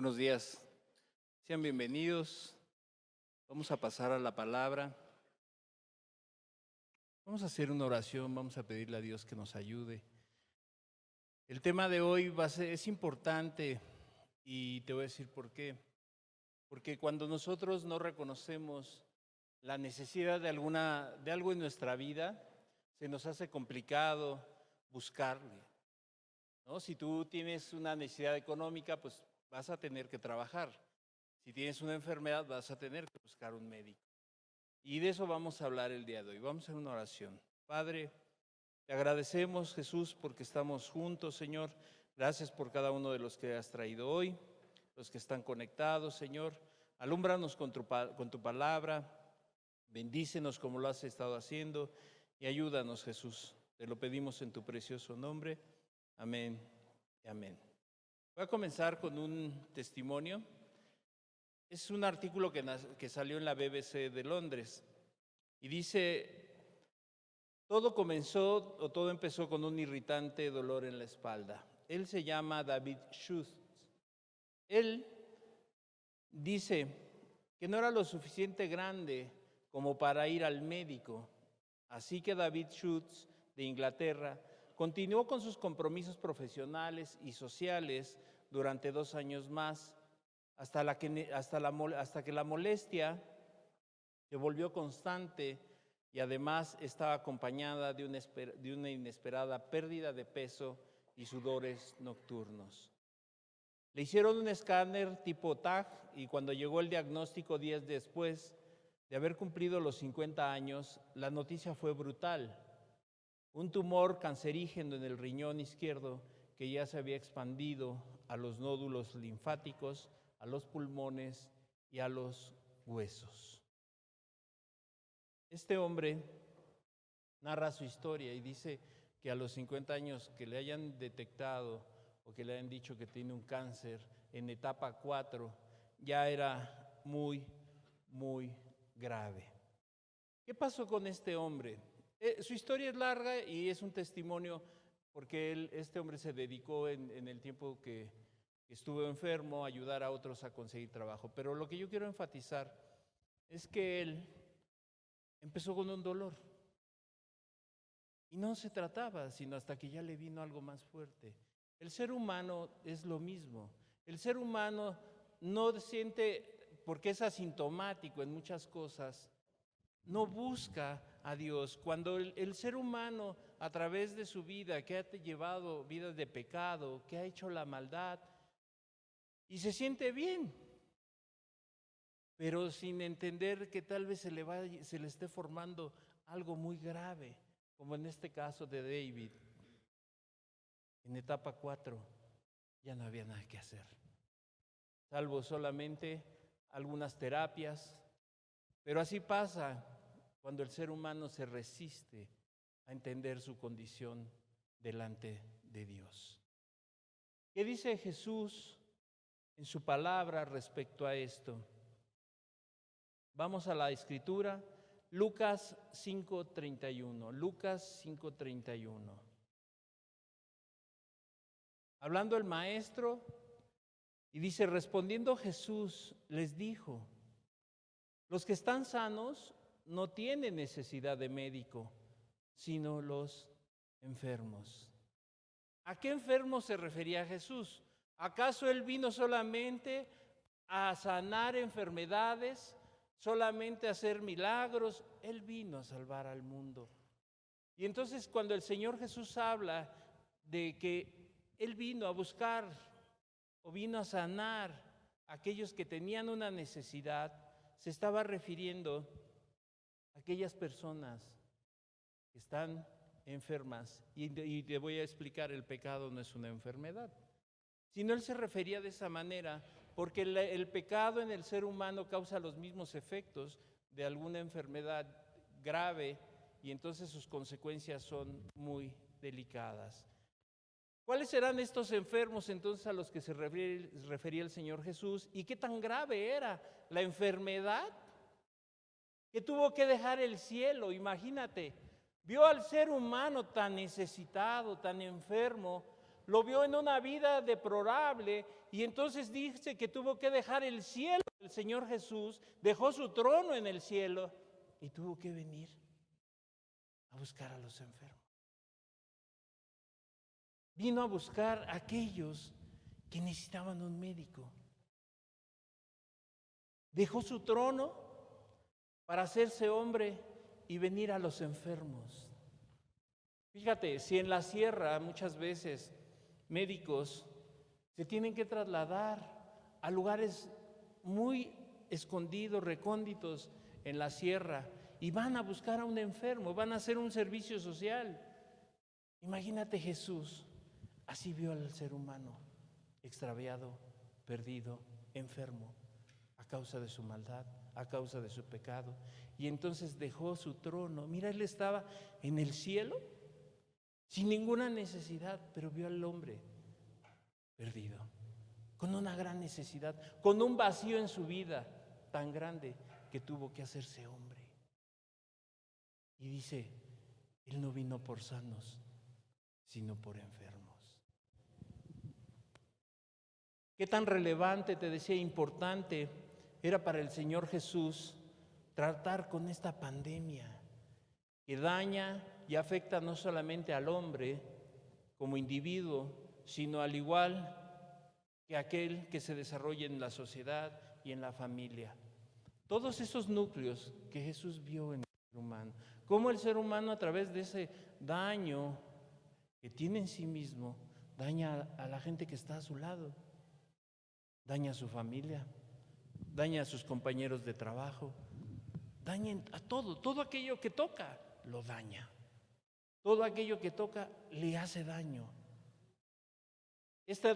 Buenos días, sean bienvenidos. Vamos a pasar a la palabra. Vamos a hacer una oración, vamos a pedirle a Dios que nos ayude. El tema de hoy es importante y te voy a decir por qué. Porque cuando nosotros no reconocemos la necesidad de algo en nuestra vida, se nos hace complicado buscarle, ¿no? Si tú tienes una necesidad económica, pues vas a tener que trabajar. Si tienes una enfermedad, vas a tener que buscar un médico. Y de eso vamos a hablar el día de hoy. Vamos a hacer una oración. Padre, te agradecemos, Jesús, porque estamos juntos, Señor. Gracias por cada uno de los que has traído hoy, los que están conectados, Señor. Alúmbranos con tu palabra, bendícenos como lo has estado haciendo y ayúdanos, Jesús. Te lo pedimos en tu precioso nombre. Amén y amén. Voy a comenzar con un testimonio. Es un artículo que salió en la BBC de Londres y dice: todo empezó con un irritante dolor en la espalda. Él se llama David Schutz. Él dice que no era lo suficiente grande como para ir al médico. Así que David Schutz, de Inglaterra, continuó con sus compromisos profesionales y sociales durante 2 años más, hasta que la molestia se volvió constante y además estaba acompañada de una inesperada pérdida de peso y sudores nocturnos. Le hicieron un escáner tipo TAG y cuando llegó el diagnóstico 10 después de haber cumplido los 50 años, la noticia fue brutal. Un tumor cancerígeno en el riñón izquierdo que ya se había expandido a los nódulos linfáticos, a los pulmones y a los huesos. Este hombre narra su historia y dice que a los 50 años que le hayan detectado o que le hayan dicho que tiene un cáncer en etapa 4, ya era muy, muy grave. ¿Qué pasó con este hombre? Su historia es larga y es un testimonio porque este hombre se dedicó en el tiempo que estuvo enfermo a ayudar a otros a conseguir trabajo. Pero lo que yo quiero enfatizar es que él empezó con un dolor. Y no se trataba, sino hasta que ya le vino algo más fuerte. El ser humano es lo mismo. El ser humano no siente, porque es asintomático en muchas cosas, no busca a Dios. Cuando el ser humano, a través de su vida, que ha llevado vidas de pecado, que ha hecho la maldad, y se siente bien, pero sin entender que tal vez se le esté formando algo muy grave, como en este caso de David. En etapa 4 ya no había nada que hacer, salvo solamente algunas terapias, pero así pasa cuando el ser humano se resiste a entender su condición delante de Dios. ¿Qué dice Jesús en su palabra respecto a esto? Vamos a la escritura, Lucas 5:31. Lucas 5:31. Hablando el maestro, y dice: respondiendo Jesús les dijo: los que están sanos no tienen necesidad de médico, sino los enfermos. ¿A qué enfermos se refería Jesús? ¿Acaso Él vino solamente a sanar enfermedades, solamente a hacer milagros? Él vino a salvar al mundo. Y entonces cuando el Señor Jesús habla de que Él vino a buscar o vino a sanar a aquellos que tenían una necesidad, se estaba refiriendo a aquellas personas que están enfermas. Y te voy a explicar, el pecado no es una enfermedad. Sino Él se refería de esa manera porque el pecado en el ser humano causa los mismos efectos de alguna enfermedad grave y entonces sus consecuencias son muy delicadas. ¿Cuáles serán estos enfermos entonces a los que se refería el Señor Jesús? ¿Y qué tan grave era la enfermedad que tuvo que dejar el cielo? Imagínate, vio al ser humano tan necesitado, tan enfermo, lo vio en una vida deplorable y entonces dice que tuvo que dejar el cielo. El Señor Jesús dejó su trono en el cielo y tuvo que venir a buscar a los enfermos. Vino a buscar a aquellos que necesitaban un médico. Dejó su trono para hacerse hombre y venir a los enfermos. Fíjate, si en la sierra muchas veces médicos se tienen que trasladar a lugares muy escondidos, recónditos en la sierra, y van a buscar a un enfermo, van a hacer un servicio social. Imagínate Jesús, así vio al ser humano, extraviado, perdido, enfermo, a causa de su maldad, a causa de su pecado. Y entonces dejó su trono. Mira, él estaba en el cielo, sin ninguna necesidad, pero vio al hombre perdido, con una gran necesidad, con un vacío en su vida tan grande que tuvo que hacerse hombre. Y dice, él no vino por sanos, sino por enfermos. ¿Qué tan relevante, te decía, importante era para el Señor Jesús tratar con esta pandemia que daña y afecta no solamente al hombre como individuo, sino al igual que aquel que se desarrolla en la sociedad y en la familia? Todos esos núcleos que Jesús vio en el ser humano, cómo el ser humano a través de ese daño que tiene en sí mismo, daña a la gente que está a su lado, daña a su familia, daña a sus compañeros de trabajo, daña a todo aquello que toca, lo daña. Todo aquello que toca le hace daño. Esta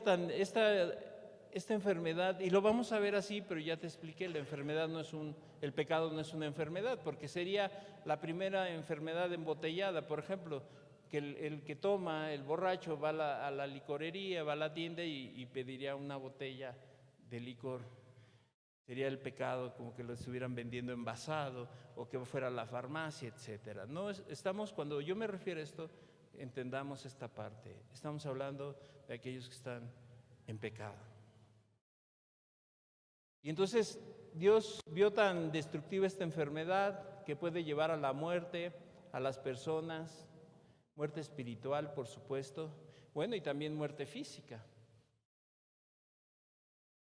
enfermedad, y lo vamos a ver así, pero ya te expliqué, la enfermedad no es el pecado no es una enfermedad, porque sería la primera enfermedad embotellada. Por ejemplo, que el que toma, el borracho, va a la licorería, va a la tienda y pediría una botella de licor. Sería el pecado, como que lo estuvieran vendiendo envasado o que fuera a la farmacia, etcétera. No estamos, cuando yo me refiero a esto, entendamos esta parte. Estamos hablando de aquellos que están en pecado. Y entonces Dios vio tan destructiva esta enfermedad que puede llevar a la muerte a las personas, muerte espiritual, por supuesto, bueno, y también muerte física.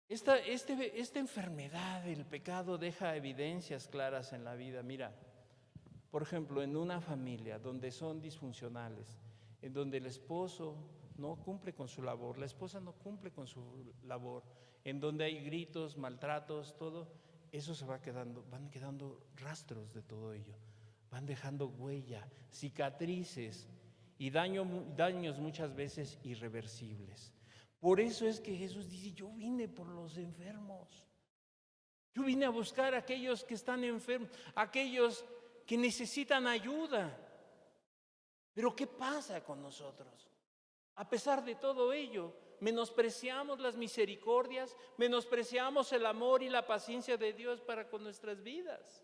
Esta enfermedad del pecado deja evidencias claras en la vida. Mira, por ejemplo, en una familia donde son disfuncionales, en donde el esposo no cumple con su labor, la esposa no cumple con su labor, en donde hay gritos, maltratos, todo, eso van quedando rastros de todo ello, van dejando huella, cicatrices y daños muchas veces irreversibles. Por eso es que Jesús dice, yo vine por los enfermos. Yo vine a buscar a aquellos que están enfermos, aquellos que necesitan ayuda. Pero ¿qué pasa con nosotros? A pesar de todo ello, menospreciamos las misericordias, menospreciamos el amor y la paciencia de Dios para con nuestras vidas.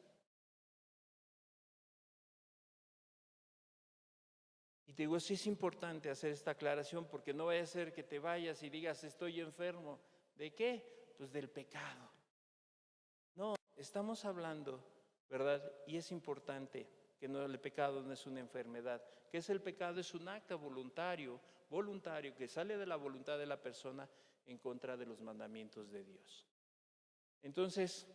Y te digo, sí es importante hacer esta aclaración porque no vaya a ser que te vayas y digas, estoy enfermo. ¿De qué? Pues del pecado. No, estamos hablando, ¿verdad? Y es importante que el pecado no es una enfermedad. ¿Qué es el pecado? Es un acto voluntario que sale de la voluntad de la persona en contra de los mandamientos de Dios. Entonces,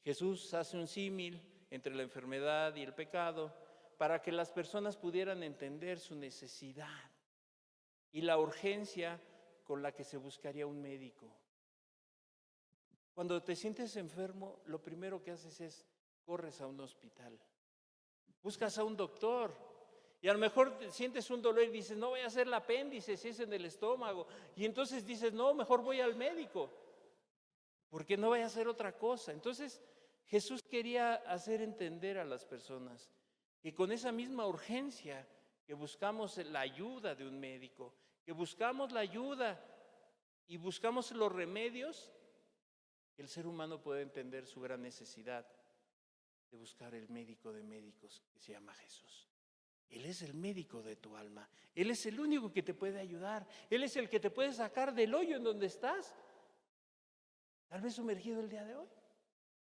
Jesús hace un símil entre la enfermedad y el pecado para que las personas pudieran entender su necesidad y la urgencia con la que se buscaría un médico. Cuando te sientes enfermo, lo primero que haces es corres a un hospital, buscas a un doctor y a lo mejor sientes un dolor y dices, no voy a hacer el apéndice si es en el estómago, y entonces dices, no, mejor voy al médico porque no vaya a hacer otra cosa. Entonces Jesús quería hacer entender a las personas que con esa misma urgencia que buscamos la ayuda de un médico, que buscamos la ayuda y buscamos los remedios, el ser humano puede entender su gran necesidad de buscar el médico de médicos que se llama Jesús. Él es el médico de tu alma. Él es el único que te puede ayudar. Él es el que te puede sacar del hoyo en donde estás. Tal vez sumergido el día de hoy.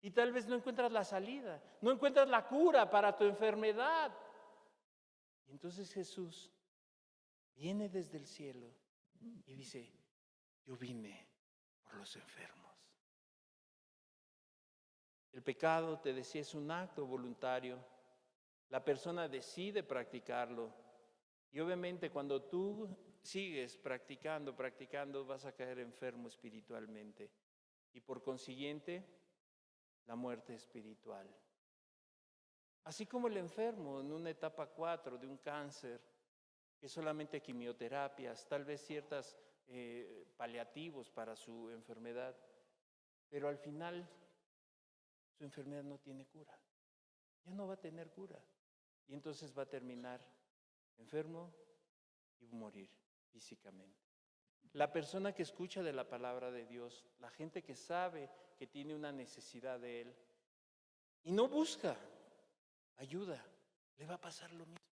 Y tal vez no encuentras la salida, no encuentras la cura para tu enfermedad. Y entonces Jesús viene desde el cielo y dice, yo vine por los enfermos. El pecado, te decía, es un acto voluntario. La persona decide practicarlo. Y obviamente cuando tú sigues practicando, vas a caer enfermo espiritualmente. Y por consiguiente, la muerte espiritual. Así como el enfermo en una etapa 4 de un cáncer, que solamente quimioterapias, tal vez ciertos paliativos para su enfermedad, pero al final su enfermedad no tiene cura. Ya no va a tener cura. Y entonces va a terminar enfermo y morir físicamente. La persona que escucha de la palabra de Dios, la gente que sabe que tiene una necesidad de Él y no busca ayuda, le va a pasar lo mismo.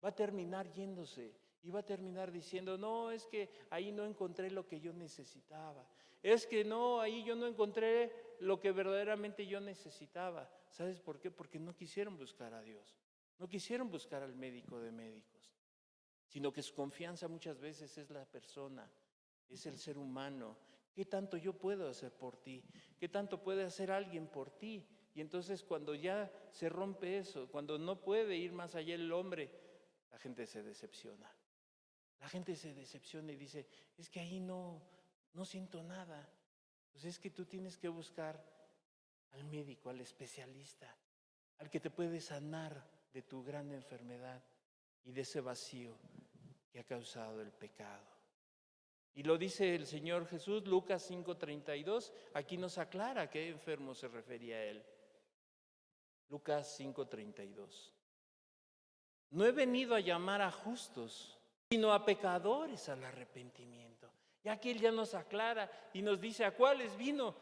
Va a terminar yéndose y va a terminar diciendo, no, es que ahí no encontré lo que yo necesitaba. Es que no, ahí yo no encontré lo que verdaderamente yo necesitaba. ¿Sabes por qué? Porque no quisieron buscar a Dios. No quisieron buscar al médico de médicos, sino que su confianza muchas veces es la persona, es el ser humano. ¿Qué tanto yo puedo hacer por ti? ¿Qué tanto puede hacer alguien por ti? Y entonces cuando ya se rompe eso, cuando no puede ir más allá el hombre, la gente se decepciona. La gente se decepciona y dice, es que ahí no siento nada. Pues es que tú tienes que buscar al médico, al especialista, al que te puede sanar de tu gran enfermedad y de ese vacío que ha causado el pecado. Y lo dice el Señor Jesús, Lucas 5:32, aquí nos aclara a qué enfermo se refería a Él. Lucas 5:32. No he venido a llamar a justos, sino a pecadores al arrepentimiento. Y aquí Él ya nos aclara y nos dice a cuáles vino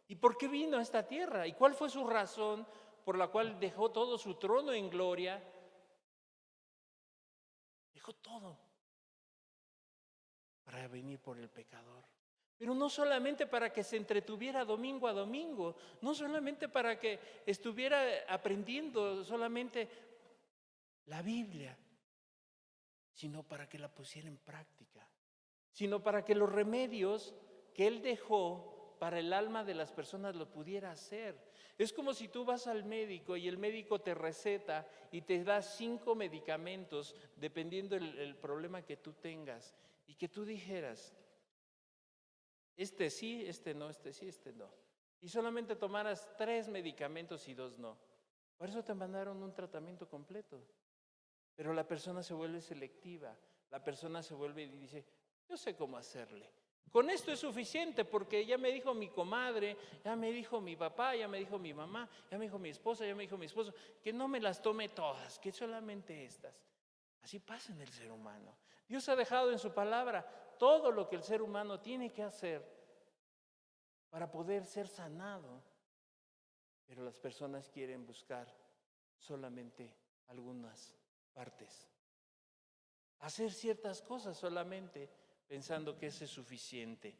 y por qué vino a esta tierra y cuál fue su razón por la cual dejó todo su trono en gloria. Dejó todo para venir por el pecador. Pero no solamente para que se entretuviera domingo a domingo, no solamente para que estuviera aprendiendo solamente la Biblia, sino para que la pusiera en práctica, sino para que los remedios que Él dejó para el alma de las personas lo pudiera hacer. Es como si tú vas al médico y el médico te receta y te da 5 medicamentos dependiendo el problema que tú tengas y que tú dijeras, este sí, este no, este sí, este no. Y solamente tomaras 3 medicamentos y 2 no. Por eso te mandaron un tratamiento completo. Pero la persona se vuelve selectiva, la persona se vuelve y dice, yo sé cómo hacerle. Con esto es suficiente porque ya me dijo mi comadre, ya me dijo mi papá, ya me dijo mi mamá, ya me dijo mi esposa, ya me dijo mi esposo, que no me las tome todas, que solamente estas. Así pasa en el ser humano. Dios ha dejado en su palabra todo lo que el ser humano tiene que hacer para poder ser sanado. Pero las personas quieren buscar solamente algunas partes. Hacer ciertas cosas solamente pensando que eso es suficiente.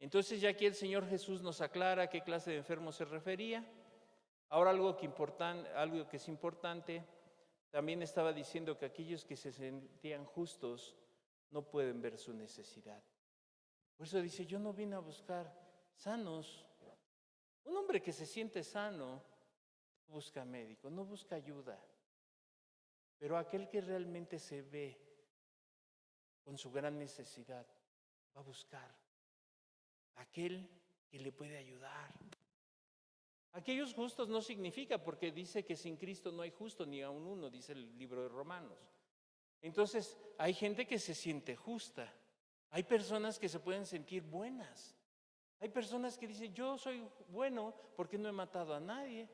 Entonces ya aquí el Señor Jesús nos aclara a qué clase de enfermo se refería. Ahora algo que es importante, también estaba diciendo que aquellos que se sentían justos no pueden ver su necesidad. Por eso dice, yo no vine a buscar sanos. Un hombre que se siente sano no busca médico, no busca ayuda. Pero aquel que realmente se ve con su gran necesidad, va a buscar aquel que le puede ayudar. Aquellos justos no significa, porque dice que sin Cristo no hay justo ni aun uno, dice el libro de Romanos. Entonces, hay gente que se siente justa. Hay personas que se pueden sentir buenas. Hay personas que dicen, yo soy bueno porque no he matado a nadie,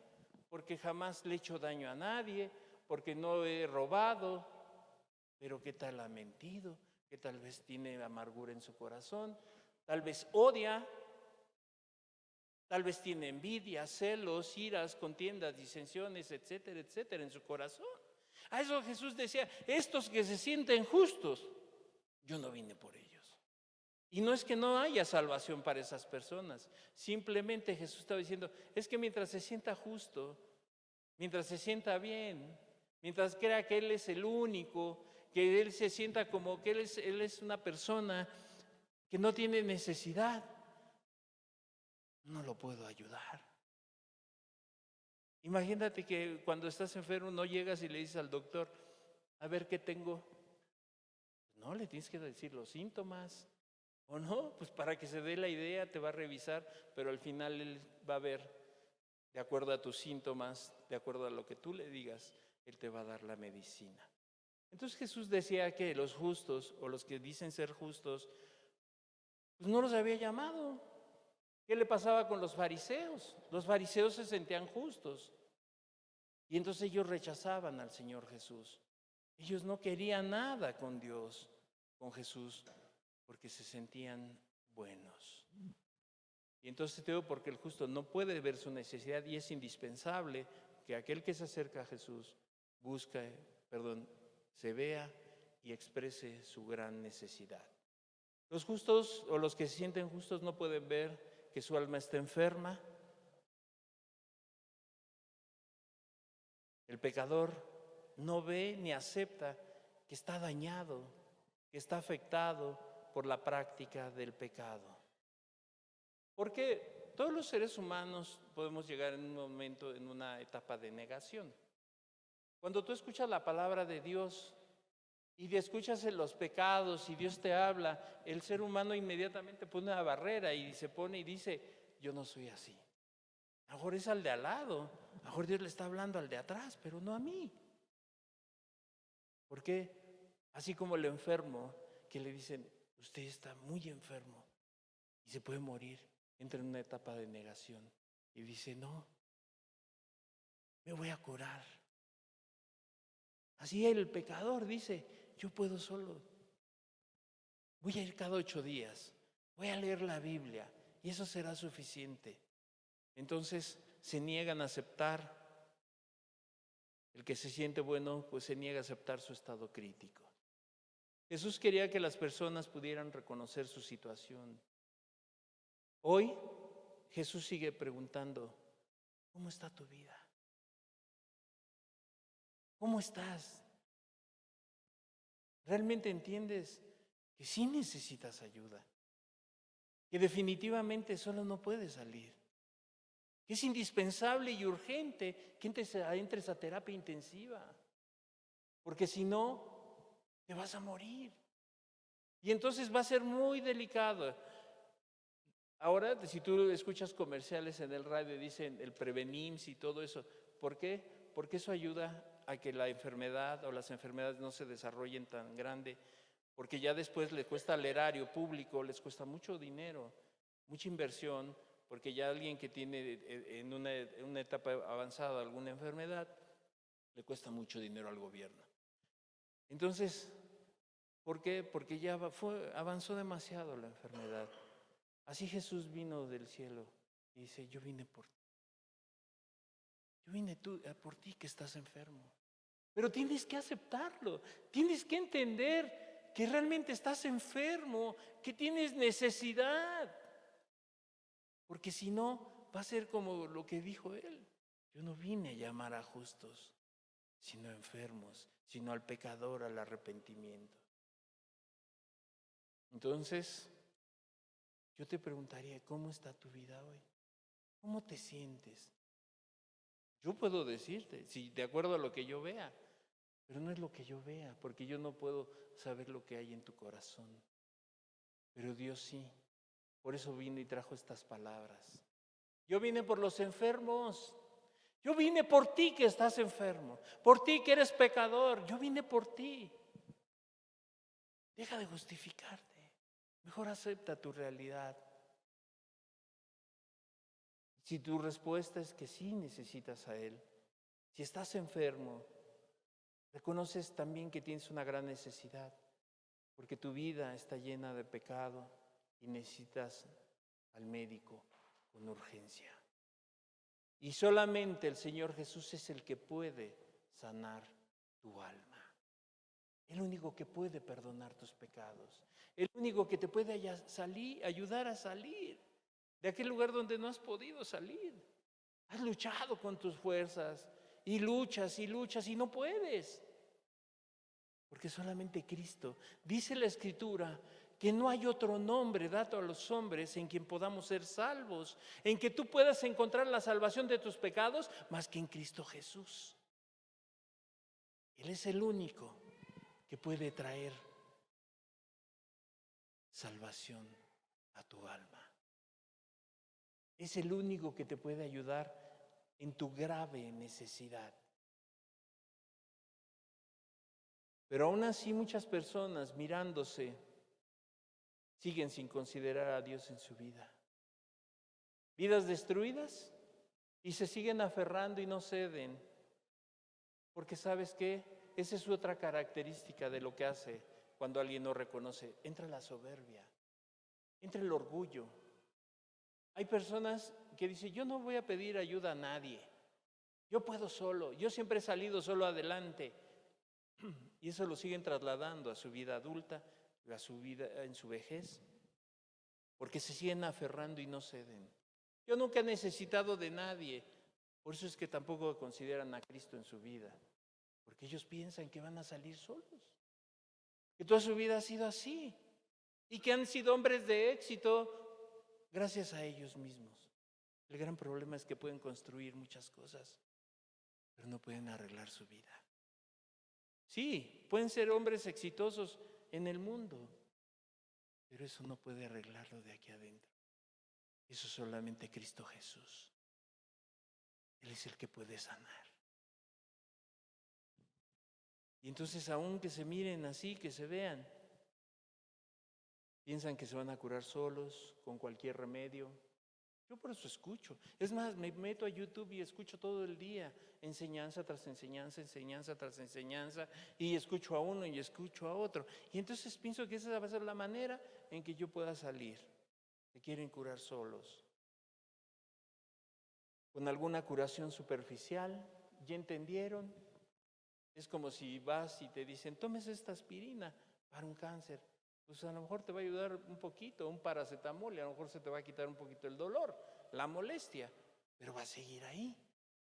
porque jamás le he hecho daño a nadie, porque no he robado. Pero ¿qué tal ha mentido? Que tal vez tiene amargura en su corazón, tal vez odia, tal vez tiene envidia, celos, iras, contiendas, disensiones, etcétera, etcétera, en su corazón. A eso Jesús decía, estos que se sienten justos, yo no vine por ellos. Y no es que no haya salvación para esas personas, simplemente Jesús estaba diciendo, es que mientras se sienta justo, mientras se sienta bien, mientras crea que Él es el único, que Él se sienta como que Él es una persona que no tiene necesidad, no lo puedo ayudar. Imagínate que cuando estás enfermo no llegas y le dices al doctor, a ver qué tengo. No, le tienes que decir los síntomas. ¿O no? Pues para que se dé la idea, te va a revisar, pero al final Él va a ver, de acuerdo a tus síntomas, de acuerdo a lo que tú le digas, Él te va a dar la medicina. Entonces Jesús decía que los justos, o los que dicen ser justos, pues no los había llamado. ¿Qué le pasaba con los fariseos? Los fariseos se sentían justos. Y entonces ellos rechazaban al Señor Jesús. Ellos no querían nada con Dios, con Jesús, porque se sentían buenos. Y entonces te digo, porque el justo no puede ver su necesidad y es indispensable que aquel que se acerca a Jesús se vea y exprese su gran necesidad. Los justos o los que se sienten justos no pueden ver que su alma está enferma. El pecador no ve ni acepta que está dañado, que está afectado por la práctica del pecado. Porque todos los seres humanos podemos llegar en un momento, en una etapa de negación. Cuando tú escuchas la palabra de Dios y escuchas los pecados y Dios te habla, el ser humano inmediatamente pone una barrera y se pone y dice, yo no soy así. A lo mejor es al de al lado, a lo mejor Dios le está hablando al de atrás, pero no a mí. ¿Por qué? Así como el enfermo que le dicen, usted está muy enfermo y se puede morir, entra en una etapa de negación y dice, no, me voy a curar. Así el pecador dice, yo puedo solo. Voy a ir cada 8 días, voy a leer la Biblia y eso será suficiente. Entonces se niegan a aceptar. El que se siente bueno, pues se niega a aceptar su estado crítico. Jesús quería que las personas pudieran reconocer su situación. Hoy Jesús sigue preguntando, ¿cómo está tu vida? ¿Cómo estás? ¿Realmente entiendes que sí necesitas ayuda? Que definitivamente solo no puedes salir. Que es indispensable y urgente que entres a terapia intensiva. Porque si no, te vas a morir. Y entonces va a ser muy delicado. Ahora, si tú escuchas comerciales en el radio, dicen el Prevenims y todo eso. ¿Por qué? Porque eso ayuda a que la enfermedad o las enfermedades no se desarrollen tan grande. Porque ya después les cuesta al erario público, les cuesta mucho dinero, mucha inversión, porque ya alguien que tiene en una etapa avanzada alguna enfermedad, le cuesta mucho dinero al gobierno. Entonces, ¿por qué? Porque ya avanzó demasiado la enfermedad. Así Jesús vino del cielo y dice, yo vine por ti. Yo vine por ti que estás enfermo. Pero tienes que aceptarlo, tienes que entender que realmente estás enfermo, que tienes necesidad. Porque si no, va a ser como lo que dijo él. Yo no vine a llamar a justos, sino a enfermos, sino al pecador, al arrepentimiento. Entonces, yo te preguntaría, ¿cómo está tu vida hoy? ¿Cómo te sientes? Yo puedo decirte, si de acuerdo a lo que yo vea, pero no es lo que yo vea, porque yo no puedo saber lo que hay en tu corazón. Pero Dios sí. Por eso vino y trajo estas palabras. Yo vine por los enfermos. Yo vine por ti que estás enfermo. Por ti que eres pecador. Yo vine por ti. Deja de justificarte. Mejor acepta tu realidad. Si tu respuesta es que sí necesitas a Él, si estás enfermo, reconoces también que tienes una gran necesidad, porque tu vida está llena de pecado y necesitas al médico con urgencia. Y solamente el Señor Jesús es el que puede sanar tu alma. El único que puede perdonar tus pecados. El único que te puede ayudar a salir de aquel lugar donde no has podido salir. Has luchado con tus fuerzas y luchas y no puedes. Porque solamente Cristo. Dice la Escritura que no hay otro nombre dado a los hombres en quien podamos ser salvos, en que tú puedas encontrar la salvación de tus pecados más que en Cristo Jesús. Él es el único que puede traer salvación a tu alma. Es el único que te puede ayudar en tu grave necesidad. Pero aún así muchas personas mirándose siguen sin considerar a Dios en su vida. Vidas destruidas y se siguen aferrando y no ceden. Porque ¿sabes qué? Esa es otra característica de lo que hace cuando alguien no reconoce. Entra la soberbia, entra el orgullo. Hay personas que dicen, yo no voy a pedir ayuda a nadie. Yo puedo solo, yo siempre he salido solo adelante. Y eso lo siguen trasladando a su vida adulta, a su vida en su vejez, porque se siguen aferrando y no ceden. Yo nunca he necesitado de nadie, por eso es que tampoco consideran a Cristo en su vida, porque ellos piensan que van a salir solos, que toda su vida ha sido así, y que han sido hombres de éxito gracias a ellos mismos. El gran problema es que pueden construir muchas cosas, pero no pueden arreglar su vida. Sí, pueden ser hombres exitosos en el mundo, pero eso no puede arreglarlo de aquí adentro. Eso solamente Cristo Jesús. Él es el que puede sanar. Y entonces, aun que se miren así, que se vean, piensan que se van a curar solos, con cualquier remedio. Yo por eso escucho. Es más, me meto a YouTube y escucho todo el día, enseñanza tras enseñanza, enseñanza tras enseñanza, y escucho a uno y escucho a otro. Y entonces pienso que esa va a ser la manera en que yo pueda salir. Se quieren curar solos. Con alguna curación superficial, ¿ya entendieron? Es como si vas y te dicen, tomes esta aspirina para un cáncer. Pues a lo mejor te va a ayudar un poquito, un paracetamol, y a lo mejor se te va a quitar un poquito el dolor, la molestia, pero va a seguir ahí.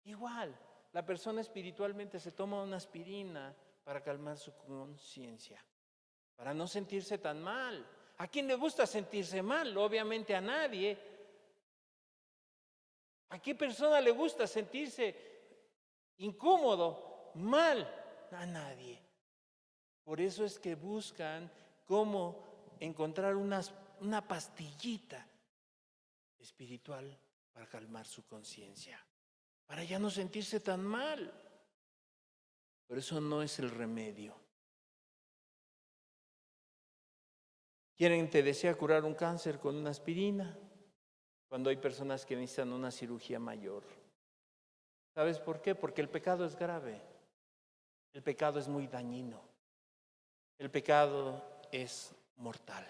Igual, la persona espiritualmente se toma una aspirina para calmar su conciencia, para no sentirse tan mal. ¿A quién le gusta sentirse mal? Obviamente a nadie. ¿A qué persona le gusta sentirse incómodo, mal? A nadie. Por eso es que buscan cómo encontrar una pastillita espiritual para calmar su conciencia, para ya no sentirse tan mal. Pero eso no es el remedio. Te desea curar un cáncer con una aspirina, cuando hay personas que necesitan una cirugía mayor. ¿Sabes por qué? Porque el pecado es grave. El pecado es muy dañino. El pecado es mortal.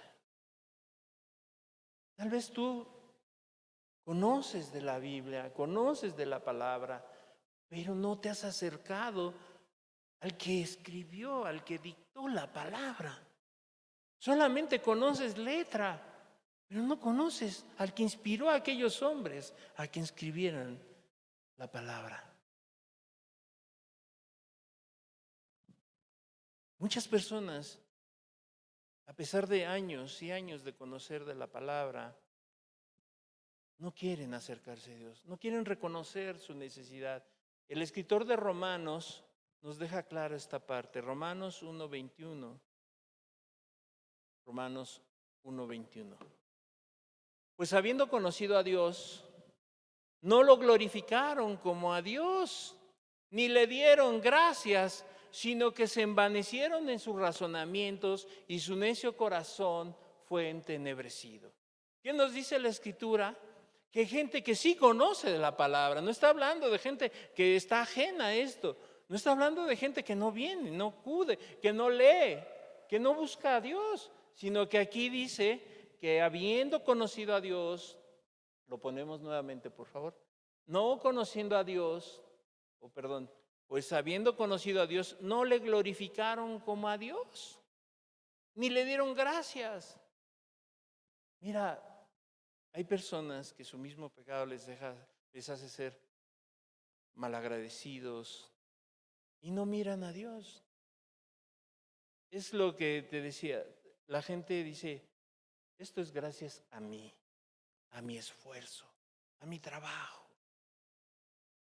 Tal vez tú conoces de la Biblia, conoces de la palabra, pero no te has acercado al que escribió, al que dictó la palabra. Solamente conoces letra, pero no conoces al que inspiró a aquellos hombres a que escribieran la palabra. Muchas personas, a pesar de años y años de conocer de la palabra, no quieren acercarse a Dios, no quieren reconocer su necesidad. El escritor de Romanos nos deja clara esta parte, Romanos 1:21. Romanos 1:21. Pues habiendo conocido a Dios, no lo glorificaron como a Dios, ni le dieron gracias, sino que se envanecieron en sus razonamientos y su necio corazón fue entenebrecido. ¿Qué nos dice la Escritura? Que hay gente que sí conoce de la palabra, no está hablando de gente que está ajena a esto, no está hablando de gente que no viene, no acude, que no lee, que no busca a Dios, sino que aquí dice que habiendo conocido a Dios, lo ponemos nuevamente por favor, no conociendo a Dios, pues habiendo conocido a Dios, no le glorificaron como a Dios, ni le dieron gracias. Mira, hay personas que su mismo pecado les hace ser malagradecidos y no miran a Dios. Es lo que te decía, la gente dice, esto es gracias a mí, a mi esfuerzo, a mi trabajo.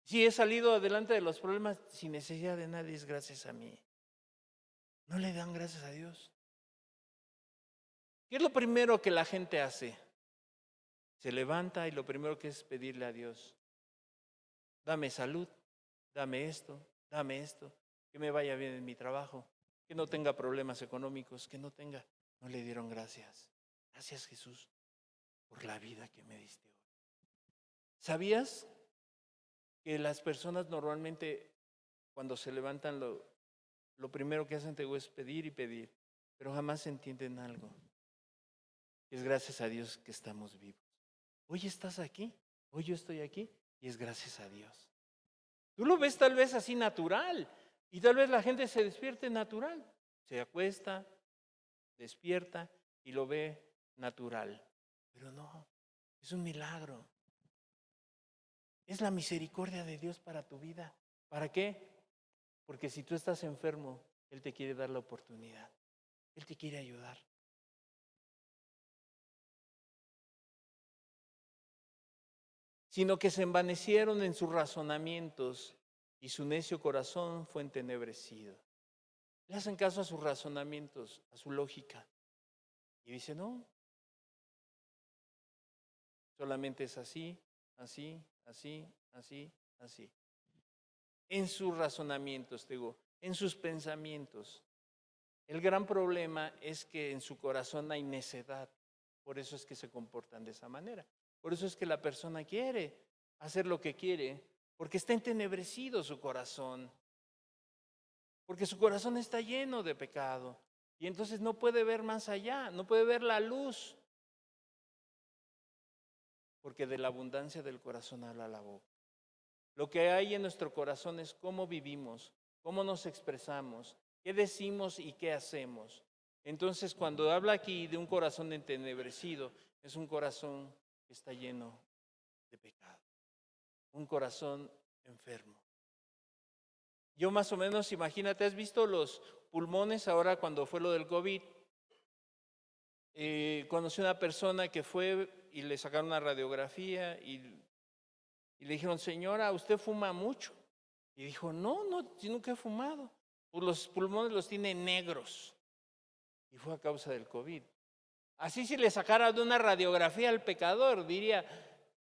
Si he salido adelante de los problemas sin necesidad de nadie, es gracias a mí. No le dan gracias a Dios. ¿Qué es lo primero que la gente hace? Se levanta y lo primero que es pedirle a Dios, dame salud, dame esto, que me vaya bien en mi trabajo, que no tenga problemas económicos, que no tenga. No le dieron gracias. Gracias, Jesús, por la vida que me diste hoy. ¿Sabías que las personas normalmente cuando se levantan lo primero que hacen es pedir y pedir, pero jamás entienden algo? Es gracias a Dios que estamos vivos. Hoy estás aquí, hoy yo estoy aquí y es gracias a Dios. Tú lo ves tal vez así natural y tal vez la gente se despierte natural. Se acuesta, despierta y lo ve natural. Pero no, es un milagro. Es la misericordia de Dios para tu vida. ¿Para qué? Porque si tú estás enfermo, Él te quiere dar la oportunidad. Él te quiere ayudar. Sino que se envanecieron en sus razonamientos y su necio corazón fue entenebrecido. Le hacen caso a sus razonamientos, a su lógica. Y dice, no, solamente es así, así, así, así, así. En sus razonamientos, digo, en sus pensamientos. El gran problema es que en su corazón hay necedad. Por eso es que se comportan de esa manera. Por eso es que la persona quiere hacer lo que quiere, porque está entenebrecido su corazón. Porque su corazón está lleno de pecado. Y entonces no puede ver más allá, no puede ver la luz. Porque de la abundancia del corazón habla la boca. Lo que hay en nuestro corazón es cómo vivimos, cómo nos expresamos, qué decimos y qué hacemos. Entonces, cuando habla aquí de un corazón entenebrecido, es un corazón que está lleno de pecado, un corazón enfermo. Yo más o menos, imagínate, ¿has visto los pulmones ahora cuando fue lo del COVID? Conocí una persona que fue y le sacaron una radiografía y le dijeron, señora, ¿usted fuma mucho? Y dijo, no, yo nunca he fumado. Pues los pulmones los tiene negros. Y fue a causa del COVID. Así si le sacara de una radiografía al pecador, diría,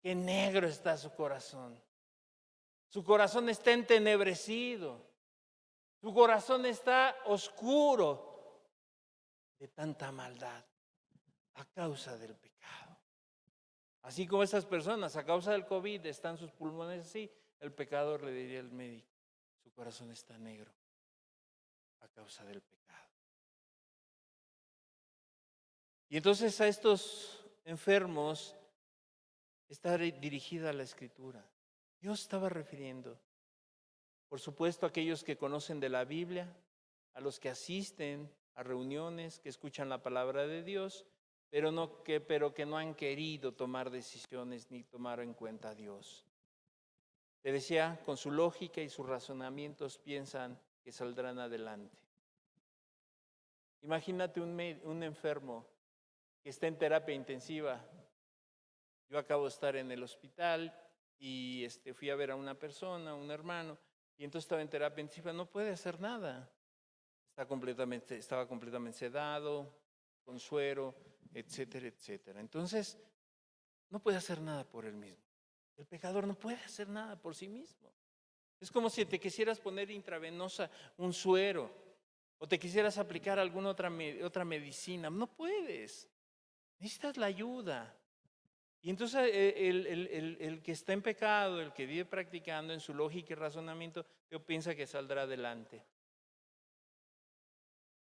qué negro está su corazón. Su corazón está entenebrecido. Su corazón está oscuro de tanta maldad a causa del pecado. Así como esas personas, a causa del COVID, están sus pulmones así, el pecador le diría al médico, su corazón está negro a causa del pecado. Y entonces a estos enfermos está dirigida la Escritura. Dios estaba refiriendo, por supuesto, a aquellos que conocen de la Biblia, a los que asisten a reuniones, que escuchan la palabra de Dios, pero que no han querido tomar decisiones ni tomar en cuenta a Dios. Te decía, con su lógica y sus razonamientos piensan que saldrán adelante. Imagínate un enfermo que está en terapia intensiva. Yo acabo de estar en el hospital y fui a ver a una persona, un hermano, y entonces estaba en terapia intensiva, no puede hacer nada. Estaba completamente sedado, con suero, etcétera, etcétera. Entonces, no puede hacer nada por él mismo. El pecador no puede hacer nada por sí mismo. Es como si te quisieras poner intravenosa un suero o te quisieras aplicar alguna otra medicina. No puedes. Necesitas la ayuda. Y entonces el que está en pecado, el que vive practicando en su lógica y razonamiento, piensa que saldrá adelante.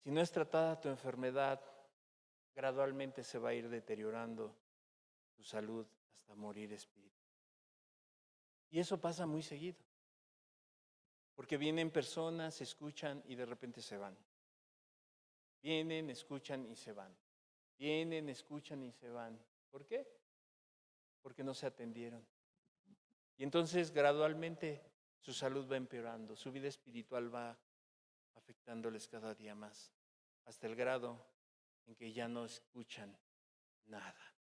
Si no es tratada tu enfermedad, gradualmente se va a ir deteriorando tu salud hasta morir espiritual. Y eso pasa muy seguido. Porque vienen personas, escuchan y de repente se van. Vienen, escuchan y se van. Vienen, escuchan y se van. ¿Por qué? Porque no se atendieron. Y entonces gradualmente su salud va empeorando, su vida espiritual va afectándoles cada día más, hasta el grado en que ya no escuchan nada.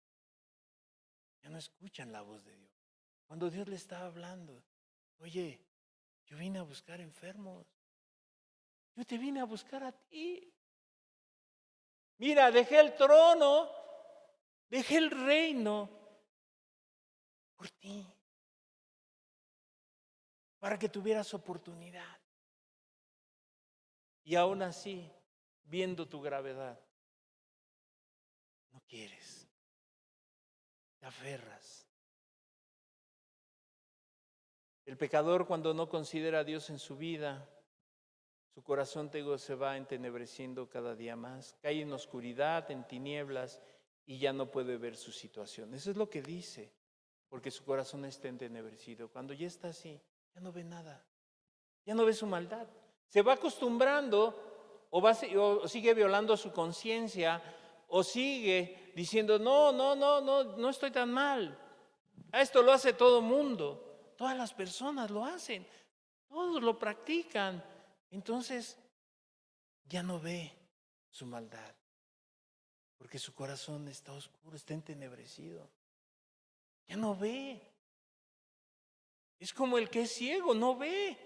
Ya no escuchan la voz de Dios. Cuando Dios le estaba hablando, oye, yo vine a buscar enfermos. Yo te vine a buscar a ti. Mira, dejé el trono, dejé el reino por ti, para que tuvieras oportunidad. Y aún así, viendo tu gravedad, no quieres, te aferras. El pecador, cuando no considera a Dios en su vida, su corazón se va entenebreciendo cada día más, cae en oscuridad, en tinieblas y ya no puede ver su situación. Eso es lo que dice, porque su corazón está entenebrecido. Cuando ya está así, ya no ve nada, ya no ve su maldad. Se va acostumbrando o sigue violando su conciencia o sigue diciendo, no estoy tan mal. Esto lo hace todo mundo, todas las personas lo hacen, todos lo practican. Entonces ya no ve su maldad, porque su corazón está oscuro, está entenebrecido. Ya no ve. Es como el que es ciego, no ve.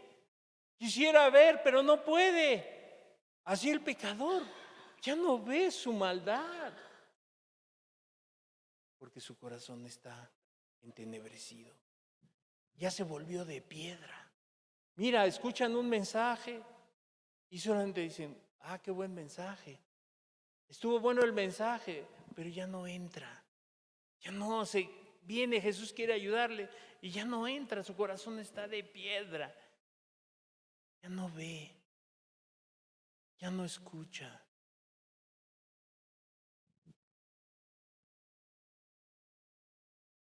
Quisiera ver, pero no puede. Así el pecador ya no ve su maldad, porque su corazón está entenebrecido. Ya se volvió de piedra. Mira, escuchan un mensaje y solamente dicen, qué buen mensaje. Estuvo bueno el mensaje, pero ya no entra. Ya no se viene, Jesús quiere ayudarle y ya no entra, su corazón está de piedra. Ya no ve, ya no escucha.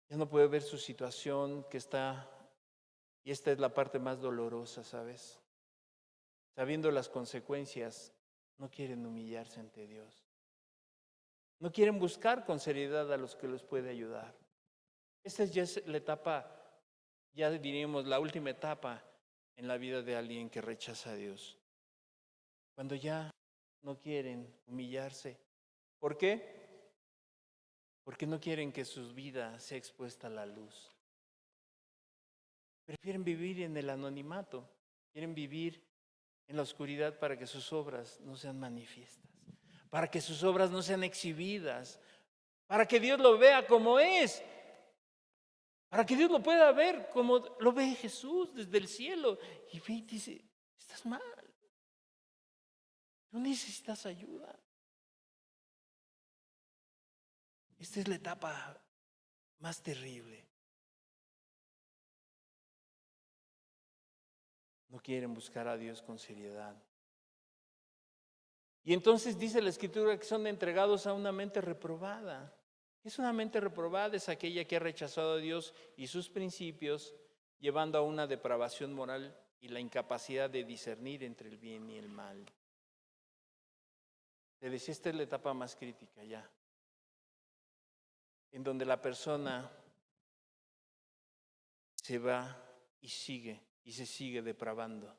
Ya no puede ver su situación que está, y esta es la parte más dolorosa, ¿sabes? Sabiendo las consecuencias, no quieren humillarse ante Dios. No quieren buscar con seriedad a los que los puede ayudar. Esta ya es la etapa, ya diríamos la última etapa en la vida de alguien que rechaza a Dios. Cuando ya no quieren humillarse. ¿Por qué? Porque no quieren que su vida sea expuesta a la luz. Prefieren vivir en el anonimato. Quieren vivir en la oscuridad para que sus obras no sean manifiestas, para que sus obras no sean exhibidas, para que Dios lo vea como es, para que Dios lo pueda ver como lo ve Jesús desde el cielo. Y ve y dice, estás mal, tú necesitas ayuda. Esta es la etapa más terrible. No quieren buscar a Dios con seriedad. Y entonces dice la Escritura que son entregados a una mente reprobada. Es una mente reprobada, es aquella que ha rechazado a Dios y sus principios, llevando a una depravación moral y la incapacidad de discernir entre el bien y el mal. Te decía, esta es la etapa más crítica ya, en donde la persona se va y se sigue depravando.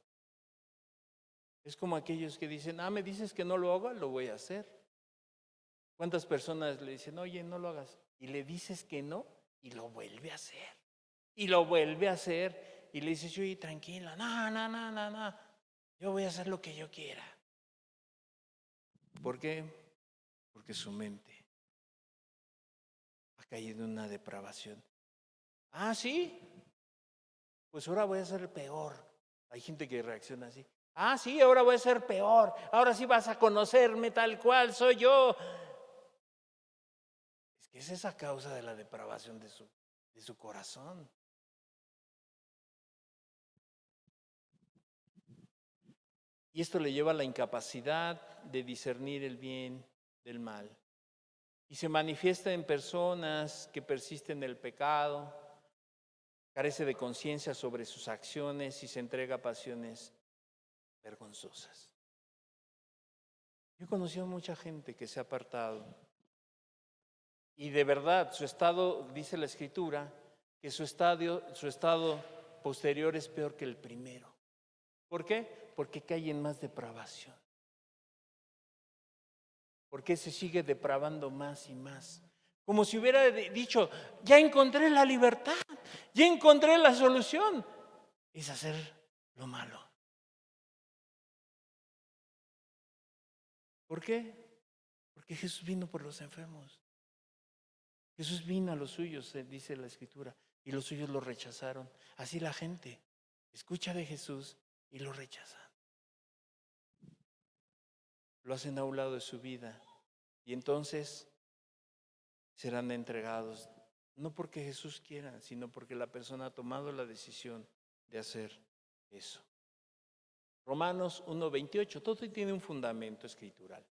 Es como aquellos que dicen, me dices que no lo haga, lo voy a hacer. ¿Cuántas personas le dicen, oye, no lo hagas? Y le dices que no y lo vuelve a hacer. Y lo vuelve a hacer. Y le dices, oye, tranquila, no. Yo voy a hacer lo que yo quiera. ¿Por qué? Porque su mente ha caído en una depravación. ¿Sí? Pues ahora voy a ser peor. Hay gente que reacciona así. Sí, ahora voy a ser peor. Ahora sí vas a conocerme tal cual soy yo. Es que es esa causa de la depravación de su corazón. Y esto le lleva a la incapacidad de discernir el bien del mal. Y se manifiesta en personas que persisten en el pecado, carece de conciencia sobre sus acciones y se entrega a pasiones vergonzosas. Yo he conocido a mucha gente que se ha apartado y de verdad su estado, dice la Escritura, que su estado posterior es peor que el primero. ¿Por qué? Porque cae en más depravación. Porque se sigue depravando más y más. Como si hubiera dicho, ya encontré la libertad, ya encontré la solución. Es hacer lo malo. ¿Por qué? Porque Jesús vino por los enfermos. Jesús vino a los suyos, dice la Escritura, y los suyos lo rechazaron. Así la gente escucha de Jesús y lo rechazan. Lo hacen a un lado de su vida y entonces serán entregados, no porque Jesús quiera, sino porque la persona ha tomado la decisión de hacer eso. Romanos 1:28, todo tiene un fundamento escritural.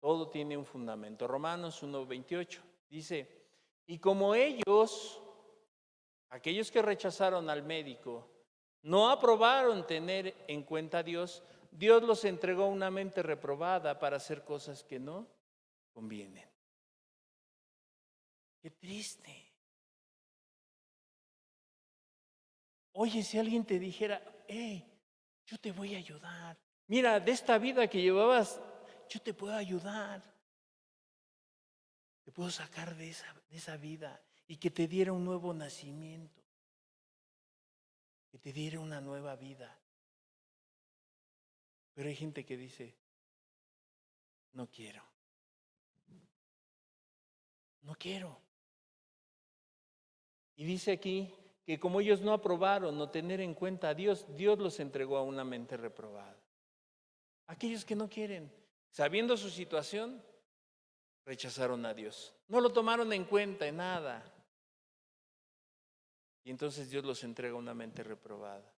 Todo tiene un fundamento. Romanos 1:28 dice, y como ellos, aquellos que rechazaron al médico, no aprobaron tener en cuenta a Dios, Dios los entregó a una mente reprobada para hacer cosas que no convienen. Qué triste. Oye, si alguien te dijera, yo te voy a ayudar. Mira, de esta vida que llevabas, yo te puedo ayudar. Te puedo sacar de esa vida y que te diera un nuevo nacimiento. Que te diera una nueva vida. Pero hay gente que dice, no quiero. No quiero. Y dice aquí que como ellos no aprobaron no tener en cuenta a Dios, Dios los entregó a una mente reprobada. Aquellos que no quieren, sabiendo su situación, rechazaron a Dios. No lo tomaron en cuenta en nada. Y entonces Dios los entrega a una mente reprobada.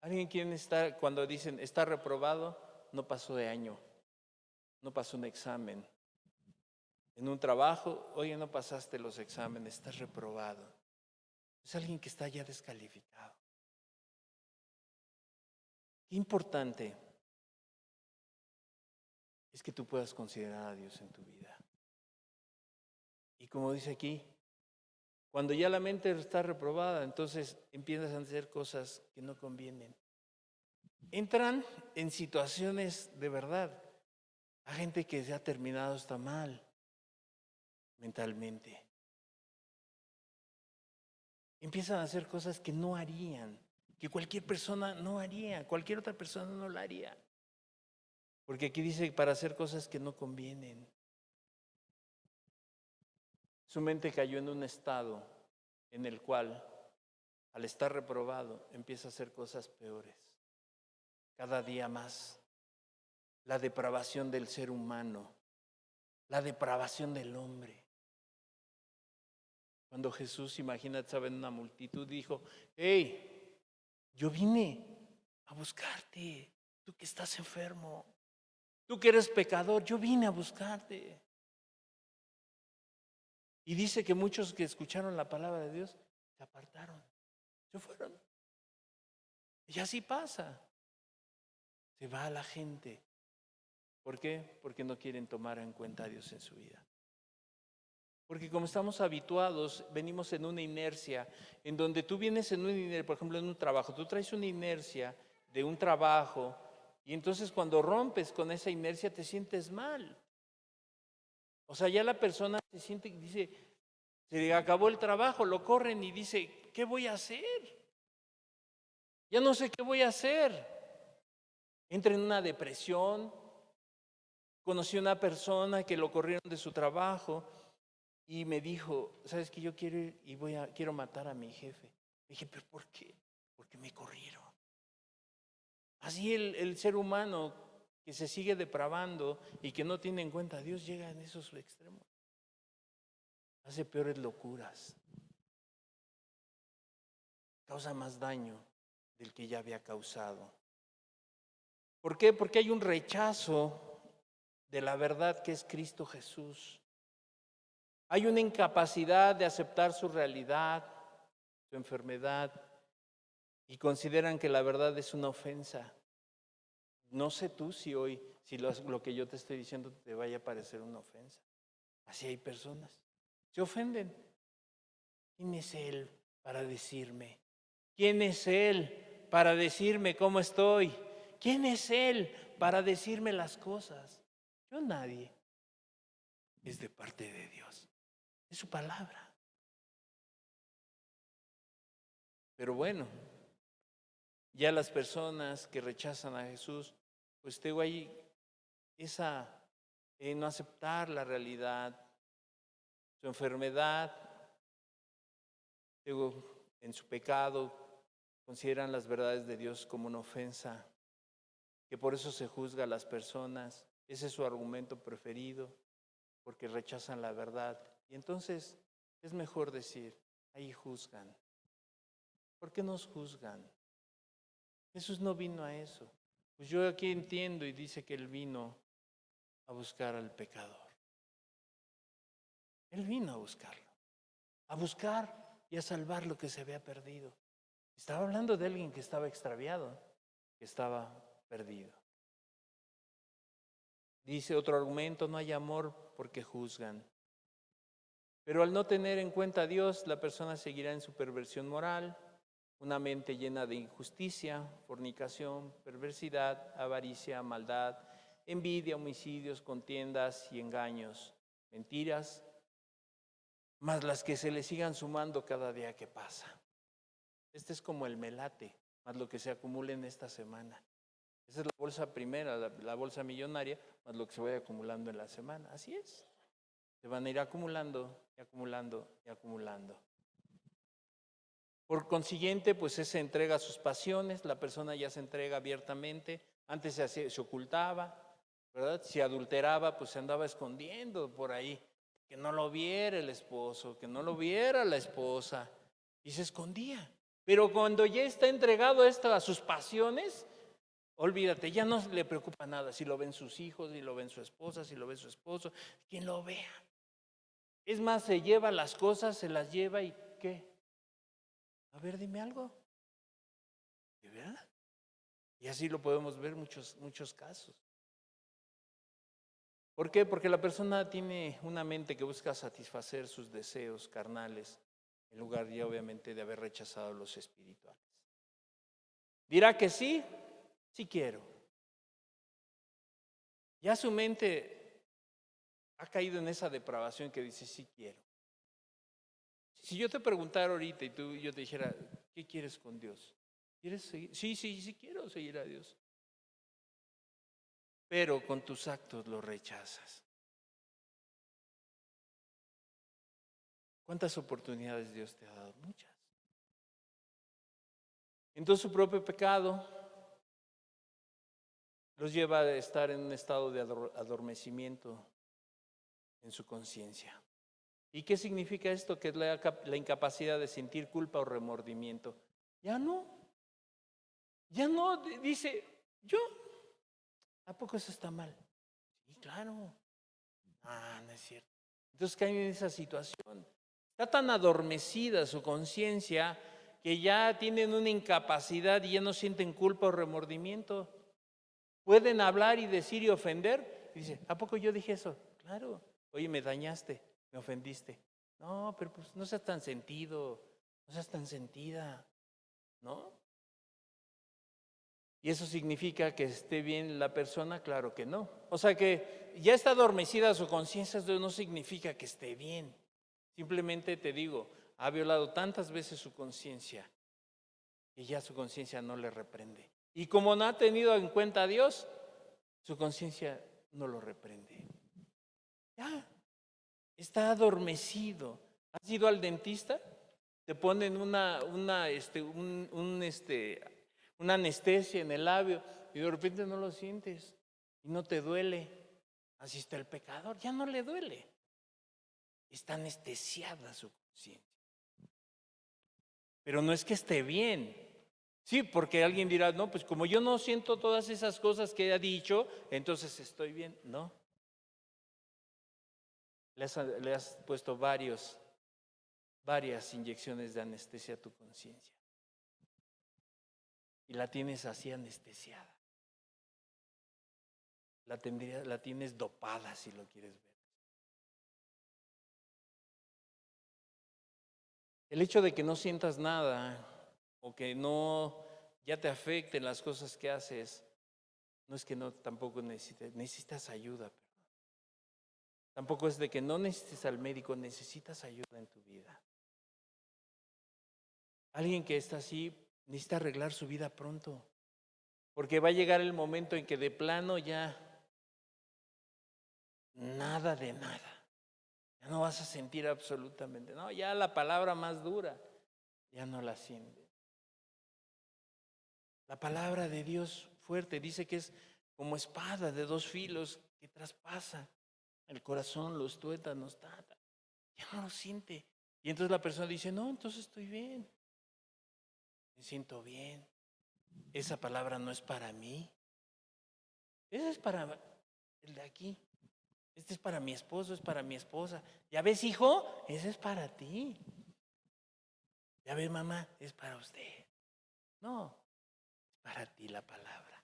¿Alguien quiere estar, cuando dicen está reprobado, no pasó de año, no pasó un examen? En un trabajo, oye, no pasaste los exámenes, estás reprobado. Es alguien que está ya descalificado. Qué importante es que tú puedas considerar a Dios en tu vida. Y como dice aquí, cuando ya la mente está reprobada, entonces empiezas a hacer cosas que no convienen. Entran en situaciones de verdad. Hay gente que se ha terminado hasta mal mentalmente. Empiezan a hacer cosas que no harían, que cualquier persona no haría, cualquier otra persona no la haría. Porque aquí dice para hacer cosas que no convienen. Su mente cayó en un estado en el cual, al estar reprobado, empieza a hacer cosas peores. Cada día más. La depravación del ser humano, la depravación del hombre. Cuando Jesús, imagínate, estaba en una multitud, dijo, hey, yo vine a buscarte, tú que estás enfermo, tú que eres pecador, yo vine a buscarte. Y dice que muchos que escucharon la palabra de Dios se apartaron, se fueron. Y así pasa. Se va la gente. ¿Por qué? Porque no quieren tomar en cuenta a Dios en su vida. Porque como estamos habituados, venimos en una inercia, en donde tú vienes en una inercia, por ejemplo, en un trabajo, tú traes una inercia de un trabajo y entonces cuando rompes con esa inercia te sientes mal. O sea, ya la persona se siente, dice, se le acabó el trabajo, lo corren y dice, ¿qué voy a hacer? Ya no sé qué voy a hacer. Entra en una depresión. Conocí a una persona que lo corrieron de su trabajo y me dijo, ¿sabes qué? Yo quiero ir y quiero matar a mi jefe. Le dije, ¿pero por qué? Porque me corrieron. Así el ser humano que se sigue depravando y que no tiene en cuenta a Dios llega en esos extremos. Hace peores locuras. Causa más daño del que ya había causado. ¿Por qué? Porque hay un rechazo de la verdad que es Cristo Jesús. Hay una incapacidad de aceptar su realidad, su enfermedad. y consideran que la verdad es una ofensa. No sé tú si hoy, si lo que yo te estoy diciendo te vaya a parecer una ofensa. Así hay personas. Se ofenden. ¿Quién es Él para decirme? ¿Quién es Él para decirme cómo estoy? ¿Quién es Él para decirme las cosas? Yo nadie. Es de parte de Dios. Es su palabra. Pero bueno, ya las personas que rechazan a Jesús, pues tengo ahí esa no aceptar la realidad, su enfermedad, digo, en su pecado, consideran las verdades de Dios como una ofensa, que por eso se juzga a las personas. Ese es su argumento preferido, porque rechazan la verdad. Y entonces es mejor decir, ahí juzgan. ¿Por qué nos juzgan? Jesús no vino a eso. Pues yo aquí entiendo y dice que Él vino a buscar al pecador. Él vino a buscarlo, a buscar y a salvar lo que se había perdido. Estaba hablando de alguien que estaba extraviado, que estaba perdido. Dice otro argumento, no hay amor porque juzgan. Pero al no tener en cuenta a Dios, la persona seguirá en su perversión moral, una mente llena de injusticia, fornicación, perversidad, avaricia, maldad, envidia, homicidios, contiendas y engaños, mentiras, más las que se le sigan sumando cada día que pasa. Este es como el melate, más lo que se acumula en esta semana. Esa es la bolsa primera, la bolsa millonaria, más lo que se vaya acumulando en la semana. Así es. Se van a ir acumulando y acumulando y acumulando. Por consiguiente, pues se entrega a sus pasiones, la persona ya se entrega abiertamente, antes se ocultaba, ¿verdad? Si adulteraba, pues se andaba escondiendo por ahí, que no lo viera el esposo, que no lo viera la esposa, y se escondía. Pero cuando ya está entregado esto a sus pasiones, olvídate, ya no le preocupa nada si lo ven sus hijos, si lo ven su esposa, si lo ve su esposo, quien lo vea. Es más, se lleva las cosas, se las lleva y ¿qué? A ver, dime algo. ¿De verdad? Y así lo podemos ver muchos casos. ¿Por qué? Porque la persona tiene una mente que busca satisfacer sus deseos carnales, en lugar ya obviamente de haber rechazado los espirituales. Dirá que sí, sí quiero. Ya su mente ha caído en esa depravación que dice sí quiero. Si yo te preguntara ahorita y yo te dijera, ¿qué quieres con Dios? ¿Quieres seguir? Sí quiero seguir a Dios. Pero con tus actos lo rechazas. ¿Cuántas oportunidades Dios te ha dado? Muchas. Entonces su propio pecado los lleva a estar en un estado de adormecimiento en su conciencia. ¿Y qué significa esto? Que es la incapacidad de sentir culpa o remordimiento. Ya no, dice, yo, ¿a poco eso está mal? Sí, claro. Ah, no es cierto. Entonces caen en esa situación. Está tan adormecida su conciencia que ya tienen una incapacidad y ya no sienten culpa o remordimiento. Pueden hablar y decir y ofender. Y dice, ¿a poco yo dije eso? Claro. Oye, me dañaste, me ofendiste. No, pero pues no seas tan sentido, no seas tan sentida, ¿no? ¿Y eso significa que esté bien la persona? Claro que no. O sea que ya está adormecida su conciencia, eso no significa que esté bien. Simplemente te digo, ha violado tantas veces su conciencia que ya su conciencia no le reprende. Y como no ha tenido en cuenta a Dios, su conciencia no lo reprende. Ya, está adormecido. ¿Has ido al dentista? Te ponen una anestesia en el labio y de repente no lo sientes y no te duele. Así está el pecador, ya no le duele. Está anestesiada su conciencia. Pero no es que esté bien. Sí, porque alguien dirá, no, pues como yo no siento todas esas cosas que ha dicho, entonces estoy bien. No. Le has puesto varias inyecciones de anestesia a tu conciencia. y la tienes así anestesiada. La tienes dopada, si lo quieres ver. El hecho de que no sientas nada o que no ya te afecten las cosas que haces, no es que no tampoco necesitas ayuda. Tampoco es de que no necesites al médico, necesitas ayuda en tu vida. Alguien que está así necesita arreglar su vida pronto, porque va a llegar el momento en que de plano ya nada de nada. Ya no vas a sentir absolutamente, no, ya la palabra más dura, ya no la sientes. La palabra de Dios fuerte dice que es como espada de dos filos que traspasa el corazón, los tuétanos, ya no lo siente. Y entonces la persona dice, no, entonces estoy bien, me siento bien. Esa palabra no es para mí, esa es para el de aquí. Este es para mi esposo, es para mi esposa. ¿Ya ves, hijo? Ese es para ti. ¿Ya ves, mamá? Es para usted. No, es para ti la palabra.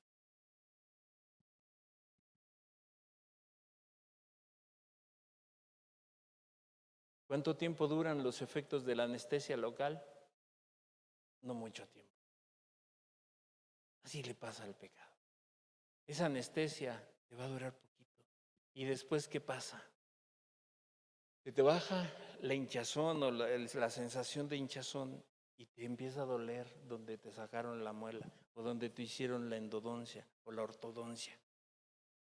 ¿Cuánto tiempo duran los efectos de la anestesia local? No mucho tiempo. Así le pasa al pecado. Esa anestesia te va a durar poquito. ¿Y después qué pasa? Se te baja la hinchazón o la sensación de hinchazón y te empieza a doler donde te sacaron la muela o donde te hicieron la endodoncia o la ortodoncia.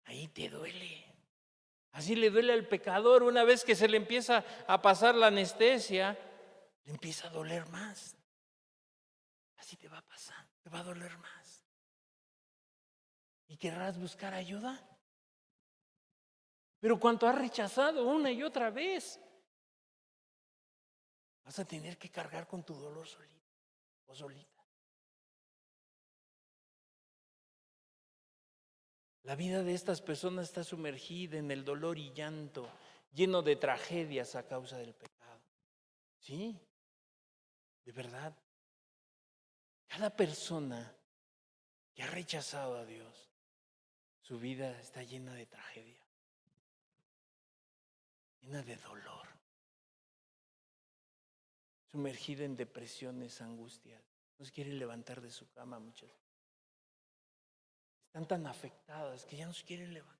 Ahí te duele. Así le duele al pecador una vez que se le empieza a pasar la anestesia, le empieza a doler más. Así te va a pasar, te va a doler más. ¿Y querrás buscar ayuda? Pero cuanto has rechazado una y otra vez, vas a tener que cargar con tu dolor solito o solita. La vida de estas personas está sumergida en el dolor y llanto, lleno de tragedias a causa del pecado. Sí, de verdad. Cada persona que ha rechazado a Dios, su vida está llena de tragedia, llena de dolor, sumergida en depresiones, angustias. No se quiere levantar de su cama muchas veces. Están tan afectadas que ya no se quieren levantar.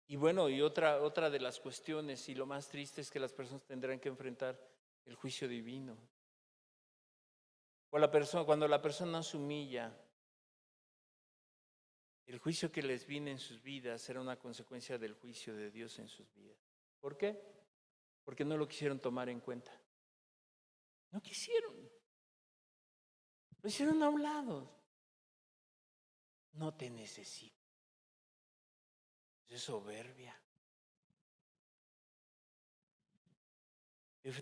Y bueno, y otra de las cuestiones, y lo más triste es que las personas tendrán que enfrentar el juicio divino. Cuando la persona se humilla, el juicio que les viene en sus vidas será una consecuencia del juicio de Dios en sus vidas. ¿Por qué? Porque no lo quisieron tomar en cuenta. No quisieron. Lo hicieron a un lado. No te necesito. Es soberbia.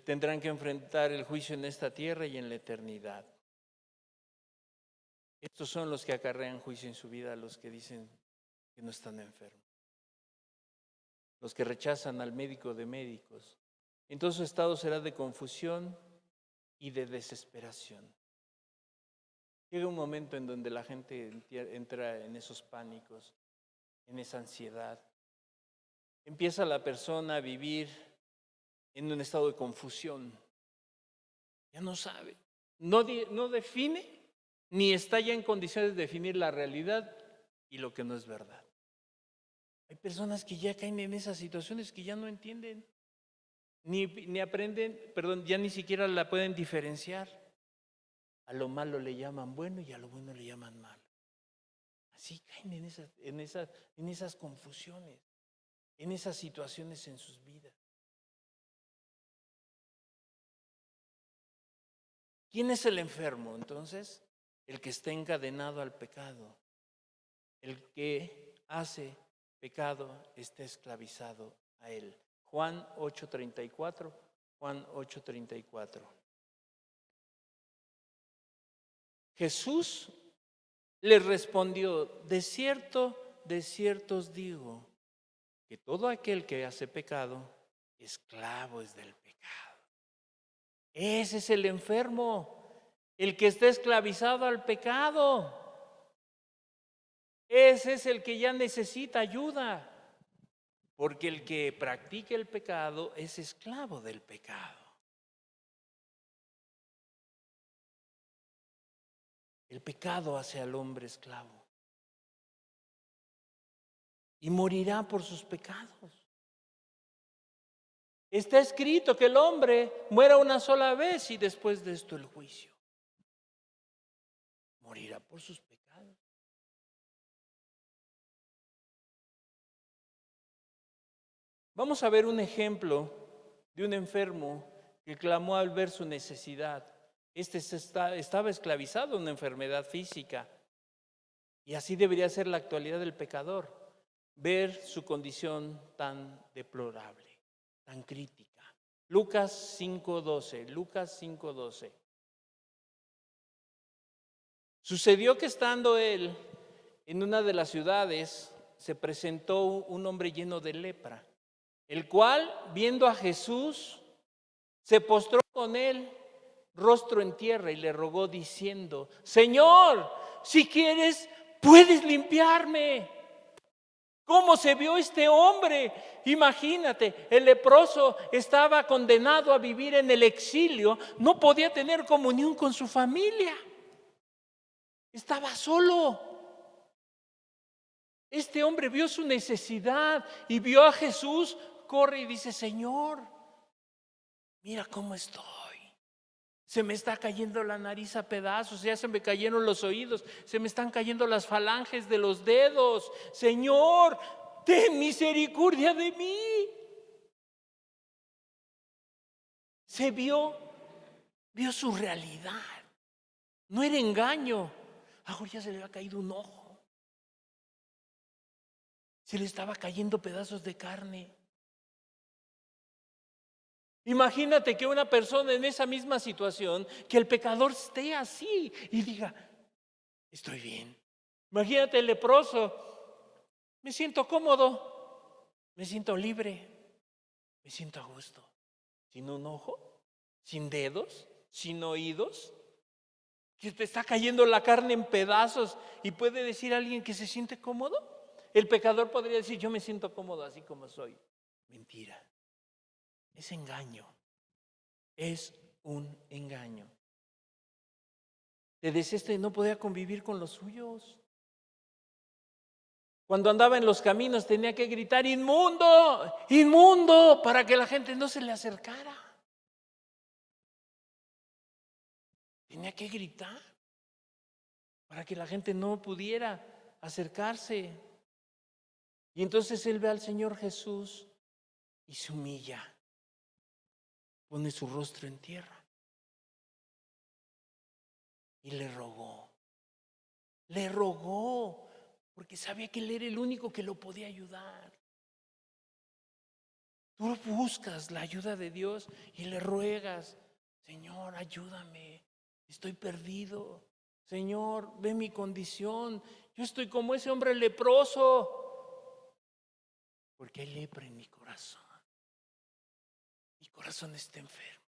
Tendrán que enfrentar el juicio en esta tierra y en la eternidad. Estos son los que acarrean juicio en su vida, los que dicen que no están enfermos, los que rechazan al médico de médicos. Entonces su estado será de confusión y de desesperación. Llega un momento en donde la gente entra en esos pánicos, en esa ansiedad. Empieza la persona a vivir en un estado de confusión. Ya no sabe, no define, ni está ya en condiciones de definir la realidad y lo que no es verdad. Hay personas que ya caen en esas situaciones que ya no entienden, ni aprenden, ya ni siquiera la pueden diferenciar. A lo malo le llaman bueno y a lo bueno le llaman malo. Así caen en esas confusiones, en esas situaciones en sus vidas. ¿Quién es el enfermo entonces? El que está encadenado al pecado. El que hace pecado está esclavizado a él. Juan 8:34, Juan 8:34. Jesús le respondió, de cierto os digo, que todo aquel que hace pecado esclavo es del pecado. Ese es el enfermo, el que está esclavizado al pecado. Ese es el que ya necesita ayuda, porque el que practica el pecado es esclavo del pecado. El pecado hace al hombre esclavo y morirá por sus pecados. Está escrito que el hombre muera una sola vez y después de esto el juicio. Morirá por sus pecados. Vamos a ver un ejemplo de un enfermo que clamó al ver su necesidad. Estaba esclavizado a una enfermedad física. Y así debería ser la actualidad del pecador, ver su condición tan deplorable, tan crítica. Lucas 5:12. Sucedió que estando él en una de las ciudades, se presentó un hombre lleno de lepra, el cual, viendo a Jesús, se postró con él, rostro en tierra, y le rogó diciendo: Señor, si quieres, puedes limpiarme. ¿Cómo se vio este hombre? Imagínate, el leproso estaba condenado a vivir en el exilio, no podía tener comunión con su familia, estaba solo. Este hombre vio su necesidad y vio a Jesús, corre y dice: Señor, mira cómo estoy. Se me está cayendo la nariz a pedazos, ya se me cayeron los oídos, se me están cayendo las falanges de los dedos. Señor, ten misericordia de mí. Se vio su realidad. No era engaño. Ahora ya se le había caído un ojo. Se le estaba cayendo pedazos de carne. Imagínate que una persona en esa misma situación, que el pecador esté así y diga: estoy bien. Imagínate el leproso: me siento cómodo, me siento libre, me siento a gusto. Sin un ojo, sin dedos, sin oídos, que te está cayendo la carne en pedazos. ¿Y puede decir alguien que se siente cómodo? El pecador podría decir: yo me siento cómodo así como soy. Mentira. Es engaño. Es un engaño. Te decía, no podía convivir con los suyos. Cuando andaba en los caminos tenía que gritar: inmundo, inmundo, para que la gente no se le acercara. Tenía que gritar para que la gente no pudiera acercarse. Y entonces él ve al Señor Jesús y se humilla. Pone su rostro en tierra y le rogó, porque sabía que él era el único que lo podía ayudar. Tú buscas la ayuda de Dios y le ruegas: Señor, ayúdame, estoy perdido. Señor, ve mi condición, yo estoy como ese hombre leproso, porque hay lepra en mi corazón. Mi corazón está enfermo.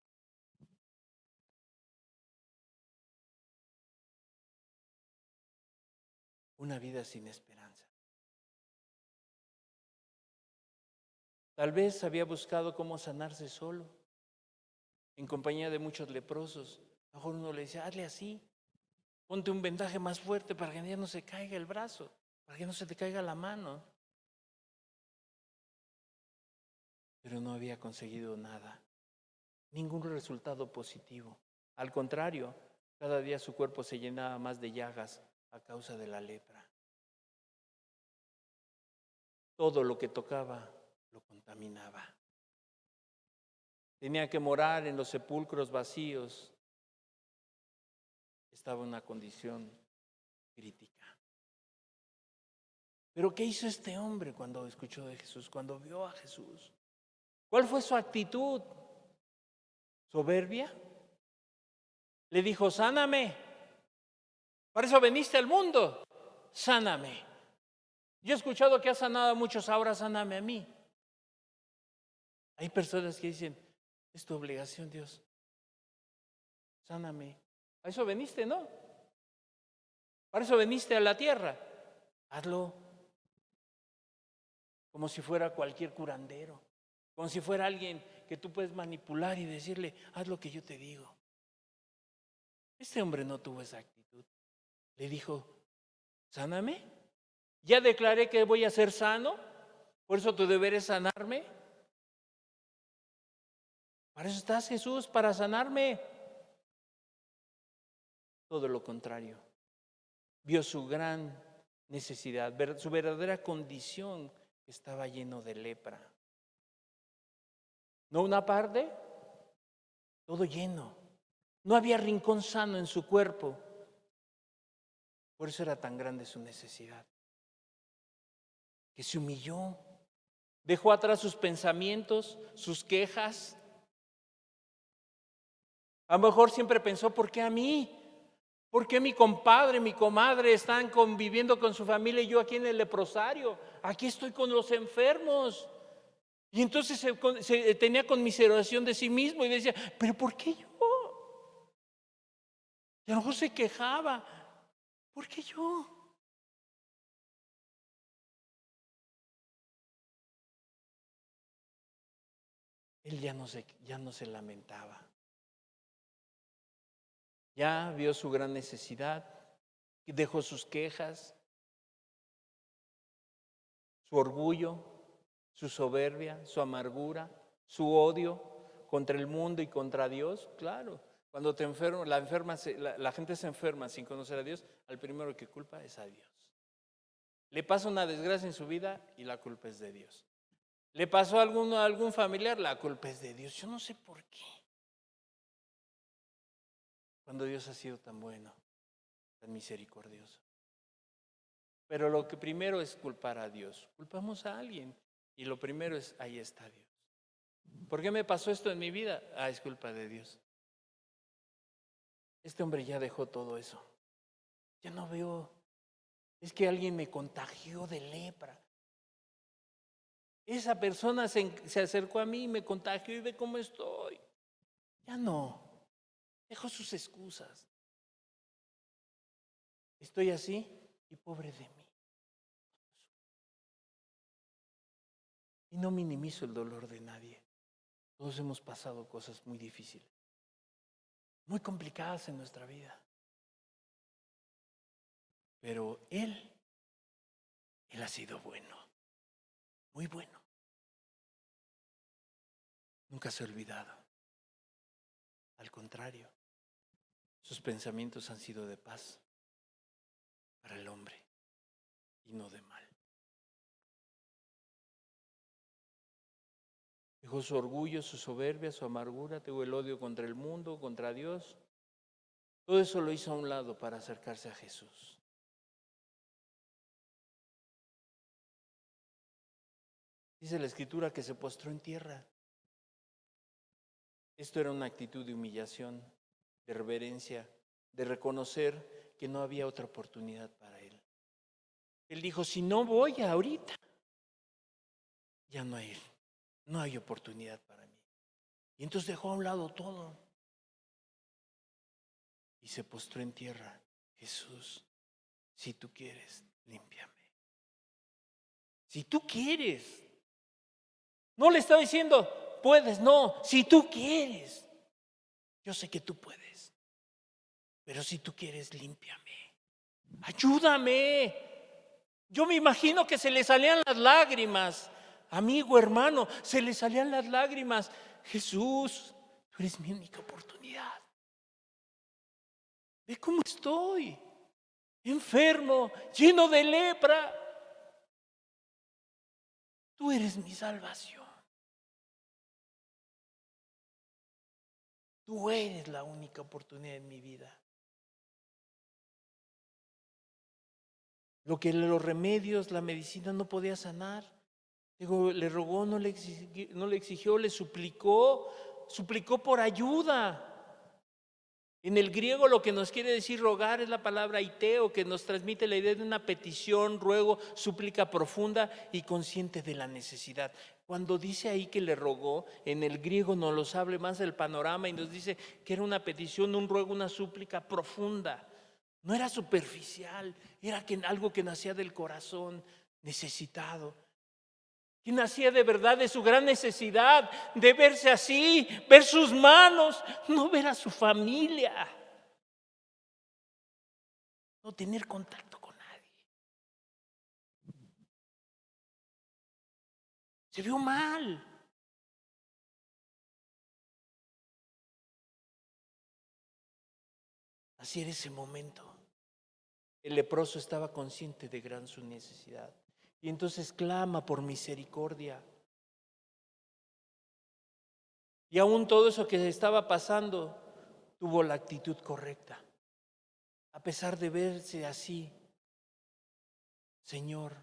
Una vida sin esperanza. Tal vez había buscado cómo sanarse solo, en compañía de muchos leprosos. A lo mejor uno le dice: hazle así, ponte un vendaje más fuerte para que ya no se caiga el brazo, para que no se te caiga la mano. Pero no había conseguido nada, ningún resultado positivo. Al contrario, cada día su cuerpo se llenaba más de llagas a causa de la lepra. Todo lo que tocaba lo contaminaba. Tenía que morar en los sepulcros vacíos. Estaba en una condición crítica. Pero ¿qué hizo este hombre cuando escuchó de Jesús, cuando vio a Jesús? ¿Cuál fue su actitud? ¿Soberbia? Le dijo: sáname. Para eso veniste al mundo. Sáname. Yo he escuchado que has sanado a muchos, ahora sáname a mí. Hay personas que dicen, es tu obligación, Dios, sáname. A eso veniste, ¿no? Para eso veniste a la tierra. Hazlo. Como si fuera cualquier curandero. Como si fuera alguien que tú puedes manipular y decirle, haz lo que yo te digo. Este hombre no tuvo esa actitud. Le dijo, sáname. Ya declaré que voy a ser sano. Por eso tu deber es sanarme. Para eso estás, Jesús, para sanarme. Todo lo contrario. Vio su gran necesidad, su verdadera condición, que estaba lleno de lepra. No una parte, todo lleno. No había rincón sano en su cuerpo. Por eso era tan grande su necesidad. Que se humilló. Dejó atrás sus pensamientos, sus quejas. A lo mejor siempre pensó, ¿por qué a mí? ¿Por qué mi compadre, mi comadre están conviviendo con su familia y yo aquí en el leprosario? Aquí estoy con los enfermos. Y entonces se tenía conmiseración de sí mismo y decía, ¿pero por qué yo? Y a lo mejor se quejaba, ¿por qué yo? Él ya no se lamentaba. Ya vio su gran necesidad, dejó sus quejas, su orgullo, su soberbia, su amargura, su odio contra el mundo y contra Dios. Claro, cuando te enfermas, la gente se enferma sin conocer a Dios, al primero que culpa es a Dios. Le pasa una desgracia en su vida y la culpa es de Dios. Le pasó a algún familiar, la culpa es de Dios. Yo no sé por qué. Cuando Dios ha sido tan bueno, tan misericordioso. Pero lo que primero es culpar a Dios. Culpamos a alguien y lo primero es, ahí está Dios. ¿Por qué me pasó esto en mi vida? Es culpa de Dios. Este hombre ya dejó todo eso. Ya no veo. Es que alguien me contagió de lepra. Esa persona se acercó a mí y me contagió y ve cómo estoy. Ya no. Dejó sus excusas. Estoy así y pobre de mí. Y no minimizo el dolor de nadie. Todos hemos pasado cosas muy difíciles, muy complicadas en nuestra vida. Pero Él ha sido bueno, muy bueno. Nunca se ha olvidado. Al contrario, sus pensamientos han sido de paz para el hombre y no de mal. Dejó su orgullo, su soberbia, su amargura, tuvo el odio contra el mundo, contra Dios. Todo eso lo hizo a un lado para acercarse a Jesús. Dice la Escritura que se postró en tierra. Esto era una actitud de humillación, de reverencia, de reconocer que no había otra oportunidad para él. Él dijo, si no voy ahorita, ya no hay oportunidad para mí. Y entonces dejó a un lado todo y se postró en tierra. Jesús, si tú quieres, límpiame. Si tú quieres. No le está diciendo, puedes, no, si tú quieres. Yo sé que tú puedes. Pero si tú quieres, límpiame. Ayúdame. Yo me imagino que se le salían las lágrimas. Amigo, hermano, se le salían las lágrimas. Jesús, tú eres mi única oportunidad. Ve cómo estoy. Enfermo, lleno de lepra. Tú eres mi salvación. Tú eres la única oportunidad en mi vida. Lo que los remedios, la medicina no podía sanar. Digo, le rogó, no le exigió, le suplicó por ayuda. En el griego lo que nos quiere decir rogar es la palabra aiteo, que nos transmite la idea de una petición, ruego, súplica profunda y consciente de la necesidad. Cuando dice ahí que le rogó, en el griego nos los abre más el panorama y nos dice que era una petición, un ruego, una súplica profunda. No era superficial, era algo que nacía del corazón necesitado. Que nacía de verdad de su gran necesidad de verse así, ver sus manos, no ver a su familia, no tener contacto con nadie. Se vio mal. Así era ese momento. El leproso estaba consciente de gran su necesidad y entonces clama por misericordia. Y aún todo eso que estaba pasando tuvo la actitud correcta. A pesar de verse así, Señor,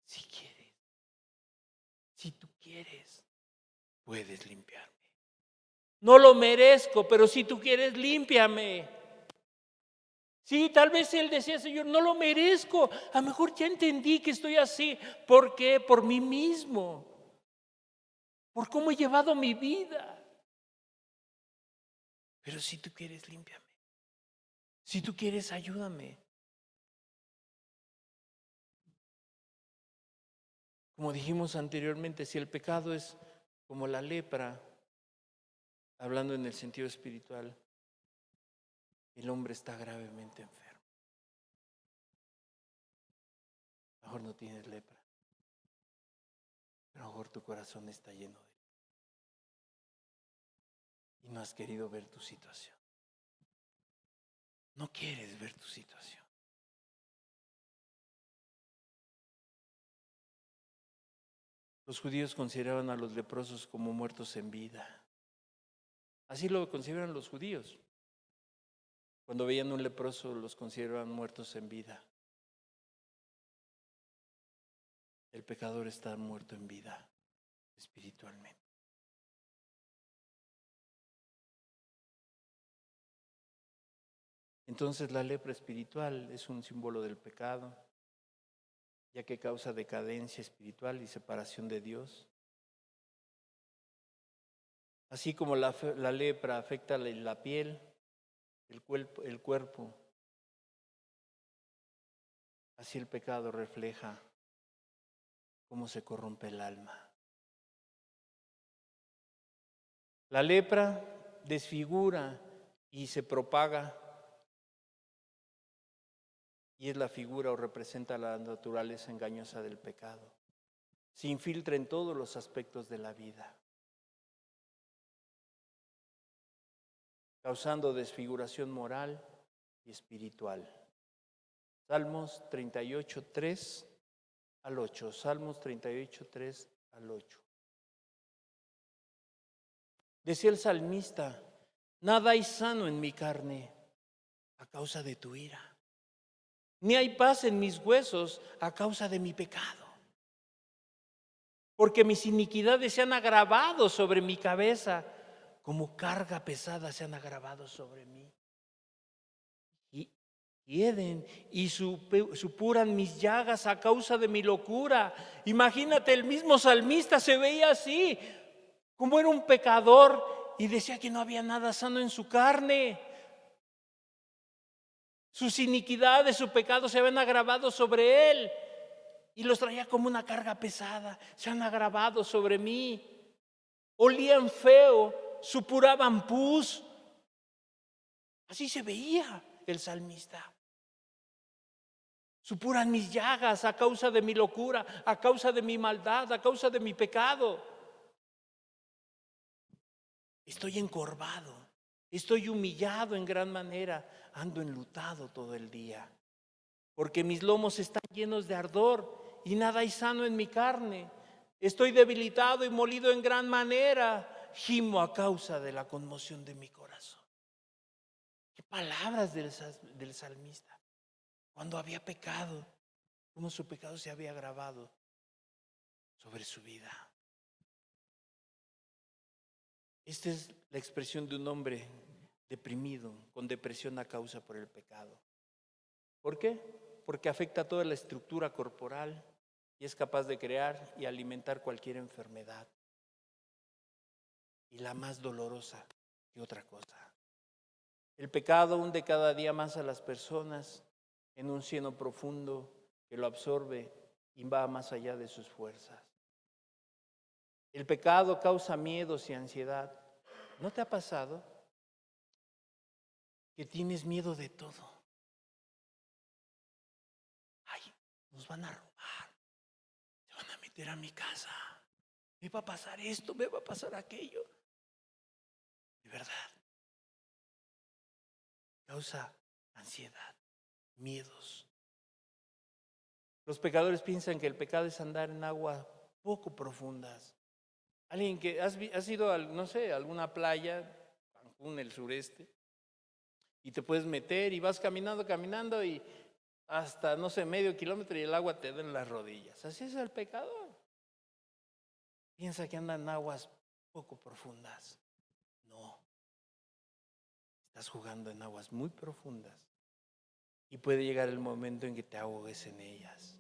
si quieres, si tú quieres, puedes limpiarme. No lo merezco, pero si tú quieres, límpiame. Sí, tal vez él decía, Señor, no lo merezco. A lo mejor ya entendí que estoy así. ¿Por qué? Por mí mismo. Por cómo he llevado mi vida. Pero si tú quieres, límpiame. Si tú quieres, ayúdame. Como dijimos anteriormente, si el pecado es como la lepra, hablando en el sentido espiritual, el hombre está gravemente enfermo. A lo mejor no tienes lepra, pero a lo mejor tu corazón está lleno de y no has querido ver tu situación. No quieres ver tu situación. Los judíos consideraban a los leprosos como muertos en vida. Así lo consideran los judíos. Cuando veían un leproso, los consideraban muertos en vida. El pecador está muerto en vida espiritualmente. Entonces la lepra espiritual es un símbolo del pecado, ya que causa decadencia espiritual y separación de Dios. Así como la lepra afecta la piel, el cuerpo, así el pecado refleja cómo se corrompe el alma. La lepra desfigura y se propaga y es la figura o representa la naturaleza engañosa del pecado. Se infiltra en todos los aspectos de la vida, causando desfiguración moral y espiritual. Salmos 38, 3 al 8. Salmos 38, 3 al 8. Decía el salmista, nada hay sano en mi carne a causa de tu ira, ni hay paz en mis huesos a causa de mi pecado. Porque mis iniquidades se han agravado sobre mi cabeza, como carga pesada se han agravado sobre mí. Y hieden y supuran mis llagas a causa de mi locura. Imagínate, el mismo salmista se veía así, como era un pecador y decía que no había nada sano en su carne. Sus iniquidades, su pecado se habían agravado sobre él y los traía como una carga pesada. Se han agravado sobre mí. Olían feo, supuraban pus. Así se veía el salmista. Supuran mis llagas a causa de mi locura, a causa de mi maldad, a causa de mi pecado. Estoy encorvado, estoy humillado en gran manera, ando enlutado todo el día, porque mis lomos están llenos de ardor y nada hay sano en mi carne. Estoy debilitado y molido en gran manera, gimo a causa de la conmoción de mi corazón. Qué palabras del salmista. Cuando había pecado, cómo su pecado se había agravado sobre su vida. Esta es la expresión de un hombre deprimido, con depresión a causa por el pecado. ¿Por qué? Porque afecta toda la estructura corporal y es capaz de crear y alimentar cualquier enfermedad. Y la más dolorosa que otra cosa. El pecado hunde cada día más a las personas en un cieno profundo que lo absorbe y va más allá de sus fuerzas. El pecado causa miedos y ansiedad. ¿No te ha pasado que tienes miedo de todo? Ay, nos van a robar, se van a meter a mi casa, me va a pasar esto, me va a pasar aquello. De verdad, causa ansiedad, miedos. Los pecadores piensan que el pecado es andar en aguas poco profundas. Alguien que has ido a, no sé, a alguna playa, Cancún, el sureste, y te puedes meter y vas caminando y hasta, no sé, medio kilómetro y el agua te da en las rodillas. Así es el pecador. Piensa que anda en aguas poco profundas. No, estás jugando en aguas muy profundas y puede llegar el momento en que te ahogues en ellas.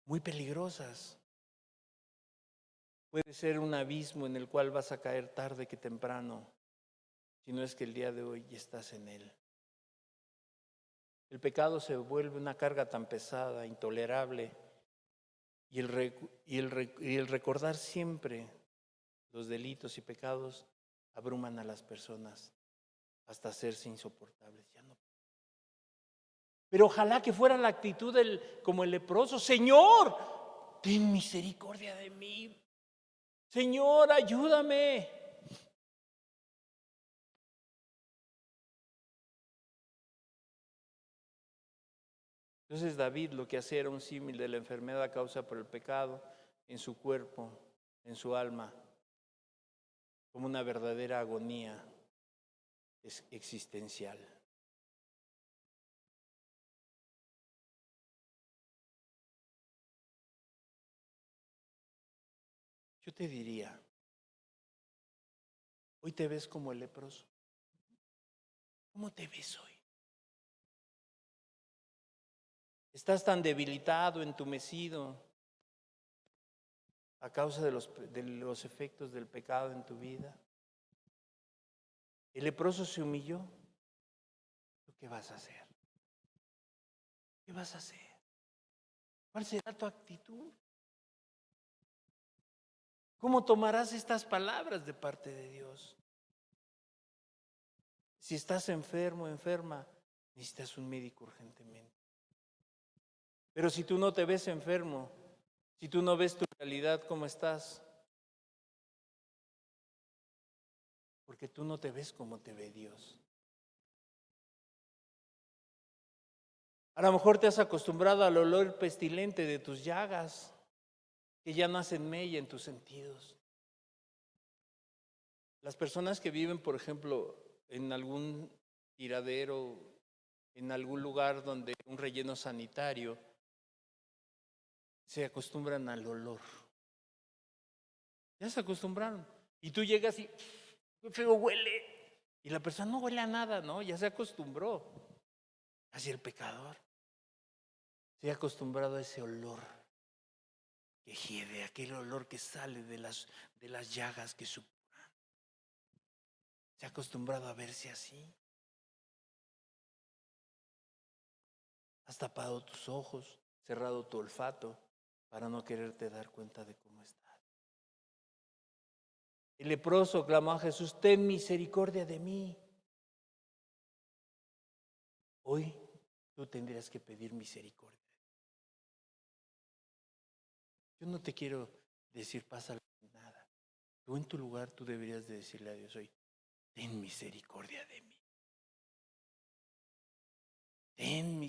Muy peligrosas. Puede ser un abismo en el cual vas a caer tarde que temprano, si no es que el día de hoy ya estás en él. El pecado se vuelve una carga tan pesada, intolerable, y el recordar siempre los delitos y pecados abruman a las personas hasta hacerse insoportables. Ya no. Pero ojalá que fuera la actitud como el leproso. Señor, ten misericordia de mí. Señor, ayúdame. Entonces David lo que hacía era un símil de la enfermedad causada por el pecado en su cuerpo, en su alma, como una verdadera agonía existencial. Yo te diría, hoy te ves como el leproso. ¿Cómo te ves hoy? Estás tan debilitado, entumecido a causa de los efectos del pecado en tu vida. El leproso se humilló. ¿Tú qué vas a hacer? ¿Qué vas a hacer? ¿Cuál será tu actitud? ¿Cómo tomarás estas palabras de parte de Dios? Si estás enfermo, enferma, necesitas un médico urgentemente. Pero si tú no te ves enfermo, si tú no ves tu realidad como estás, porque tú no te ves como te ve Dios. A lo mejor te has acostumbrado al olor pestilente de tus llagas, que ya no hacen mella en tus sentidos. Las personas que viven, por ejemplo, en algún tiradero, en algún lugar donde un relleno sanitario, se acostumbran al olor. Ya se acostumbraron. Y tú llegas y qué feo huele. Y la persona no huele a nada, ¿no? Ya se acostumbró. Así el pecador se ha acostumbrado a ese olor que hiede, aquel olor que sale de las llagas que supuran. Se ha acostumbrado a verse así. Has tapado tus ojos, cerrado tu olfato para no quererte dar cuenta de cómo estás. El leproso clamó a Jesús: ten misericordia de mí. Hoy tú tendrías que pedir misericordia. Yo no te quiero decir pasa nada. Tú en tu lugar tú deberías de decirle a Dios hoy: ten misericordia de mí.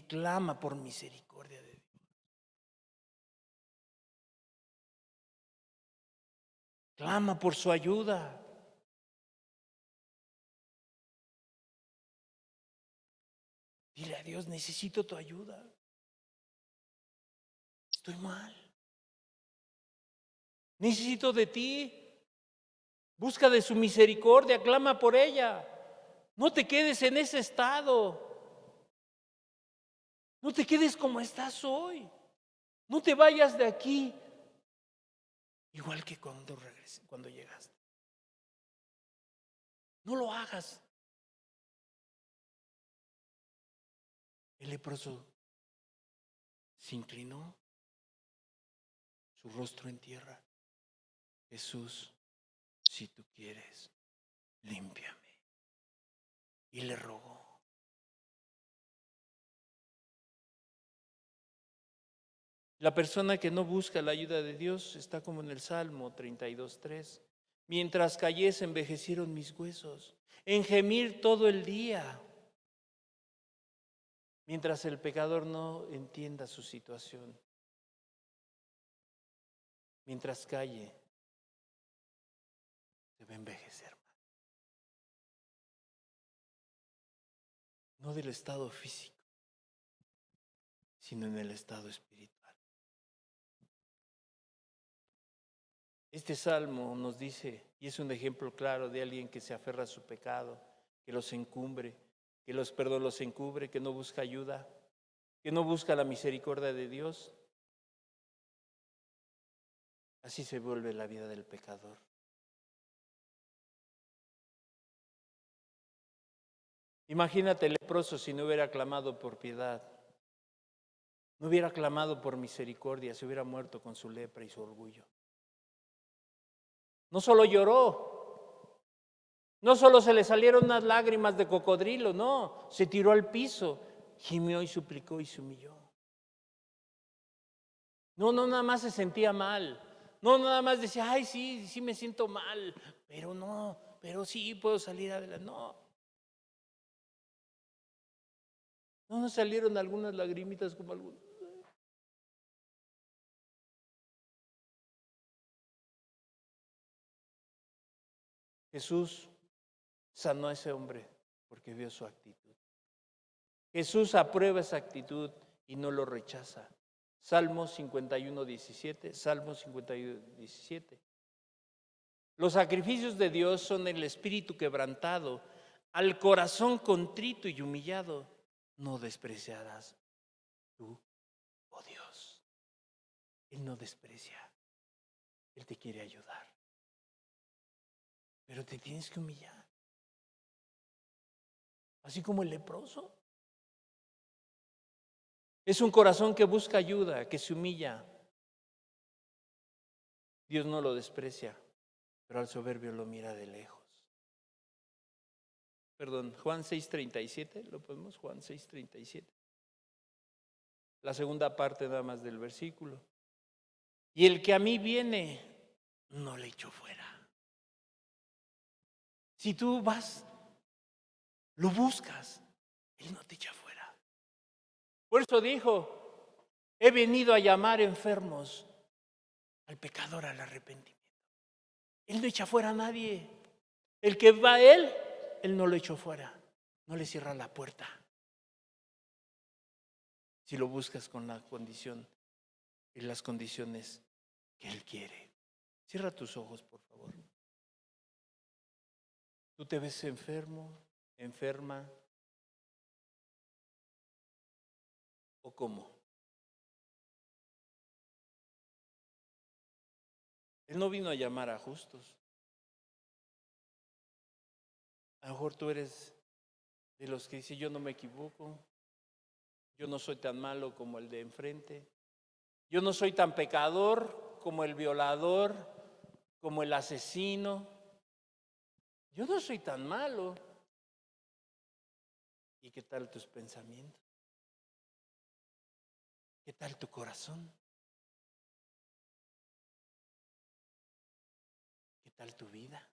Clama por misericordia de Dios. Clama por su ayuda. Dile a Dios: necesito tu ayuda. Estoy mal. Necesito de ti. Busca de su misericordia, clama por ella. No te quedes en ese estado. No te quedes como estás hoy. No te vayas de aquí igual que cuando llegaste. No lo hagas. El leproso se inclinó, su rostro en tierra. Jesús, si tú quieres, límpiame. Y le rogó. La persona que no busca la ayuda de Dios está como en el Salmo 32:3. Mientras callé se envejecieron mis huesos, en gemir todo el día. Mientras el pecador no entienda su situación, mientras calle, se va a envejecer más. No del estado físico, sino en el estado espiritual. Este salmo nos dice, y es un ejemplo claro de alguien que se aferra a su pecado, que los encubre, los encubre, que no busca ayuda, que no busca la misericordia de Dios. Así se vuelve la vida del pecador. Imagínate el leproso si no hubiera clamado por piedad, no hubiera clamado por misericordia, se hubiera muerto con su lepra y su orgullo. No solo lloró, no solo se le salieron unas lágrimas de cocodrilo, no, se tiró al piso, gimió y suplicó y se humilló. No nada más se sentía mal, no nada más decía, ay, sí me siento mal, pero sí puedo salir adelante. No nos salieron algunas lagrimitas como algunas. Jesús sanó a ese hombre porque vio su actitud. Jesús aprueba esa actitud y no lo rechaza. Salmo 51:17, Salmo 51:17. Los sacrificios de Dios son el espíritu quebrantado, al corazón contrito y humillado, no despreciarás tú, oh Dios. Él no desprecia, Él te quiere ayudar. Pero te tienes que humillar. Así como el leproso. Es un corazón que busca ayuda, que se humilla. Dios no lo desprecia, pero al soberbio lo mira de lejos. Perdón, Juan 6:37, ¿lo podemos? Juan 6:37. La segunda parte nada más del versículo. Y el que a mí viene, no le echo fuera. Si tú vas, lo buscas, Él no te echa fuera. Por eso dijo, he venido a llamar enfermos al pecador al arrepentimiento. Él no echa fuera a nadie. El que va a Él no lo echó fuera. No le cierra la puerta. Si lo buscas con la condición y las condiciones que Él quiere. Cierra tus ojos, por favor. ¿Tú te ves enfermo, enferma? ¿O cómo? Él no vino a llamar a justos. A lo mejor tú eres de los que dicen, yo no me equivoco, yo no soy tan malo como el de enfrente, yo no soy tan pecador como el violador, como el asesino, yo no soy tan malo. ¿Y qué tal tus pensamientos? ¿Qué tal tu corazón? ¿Qué tal tu vida?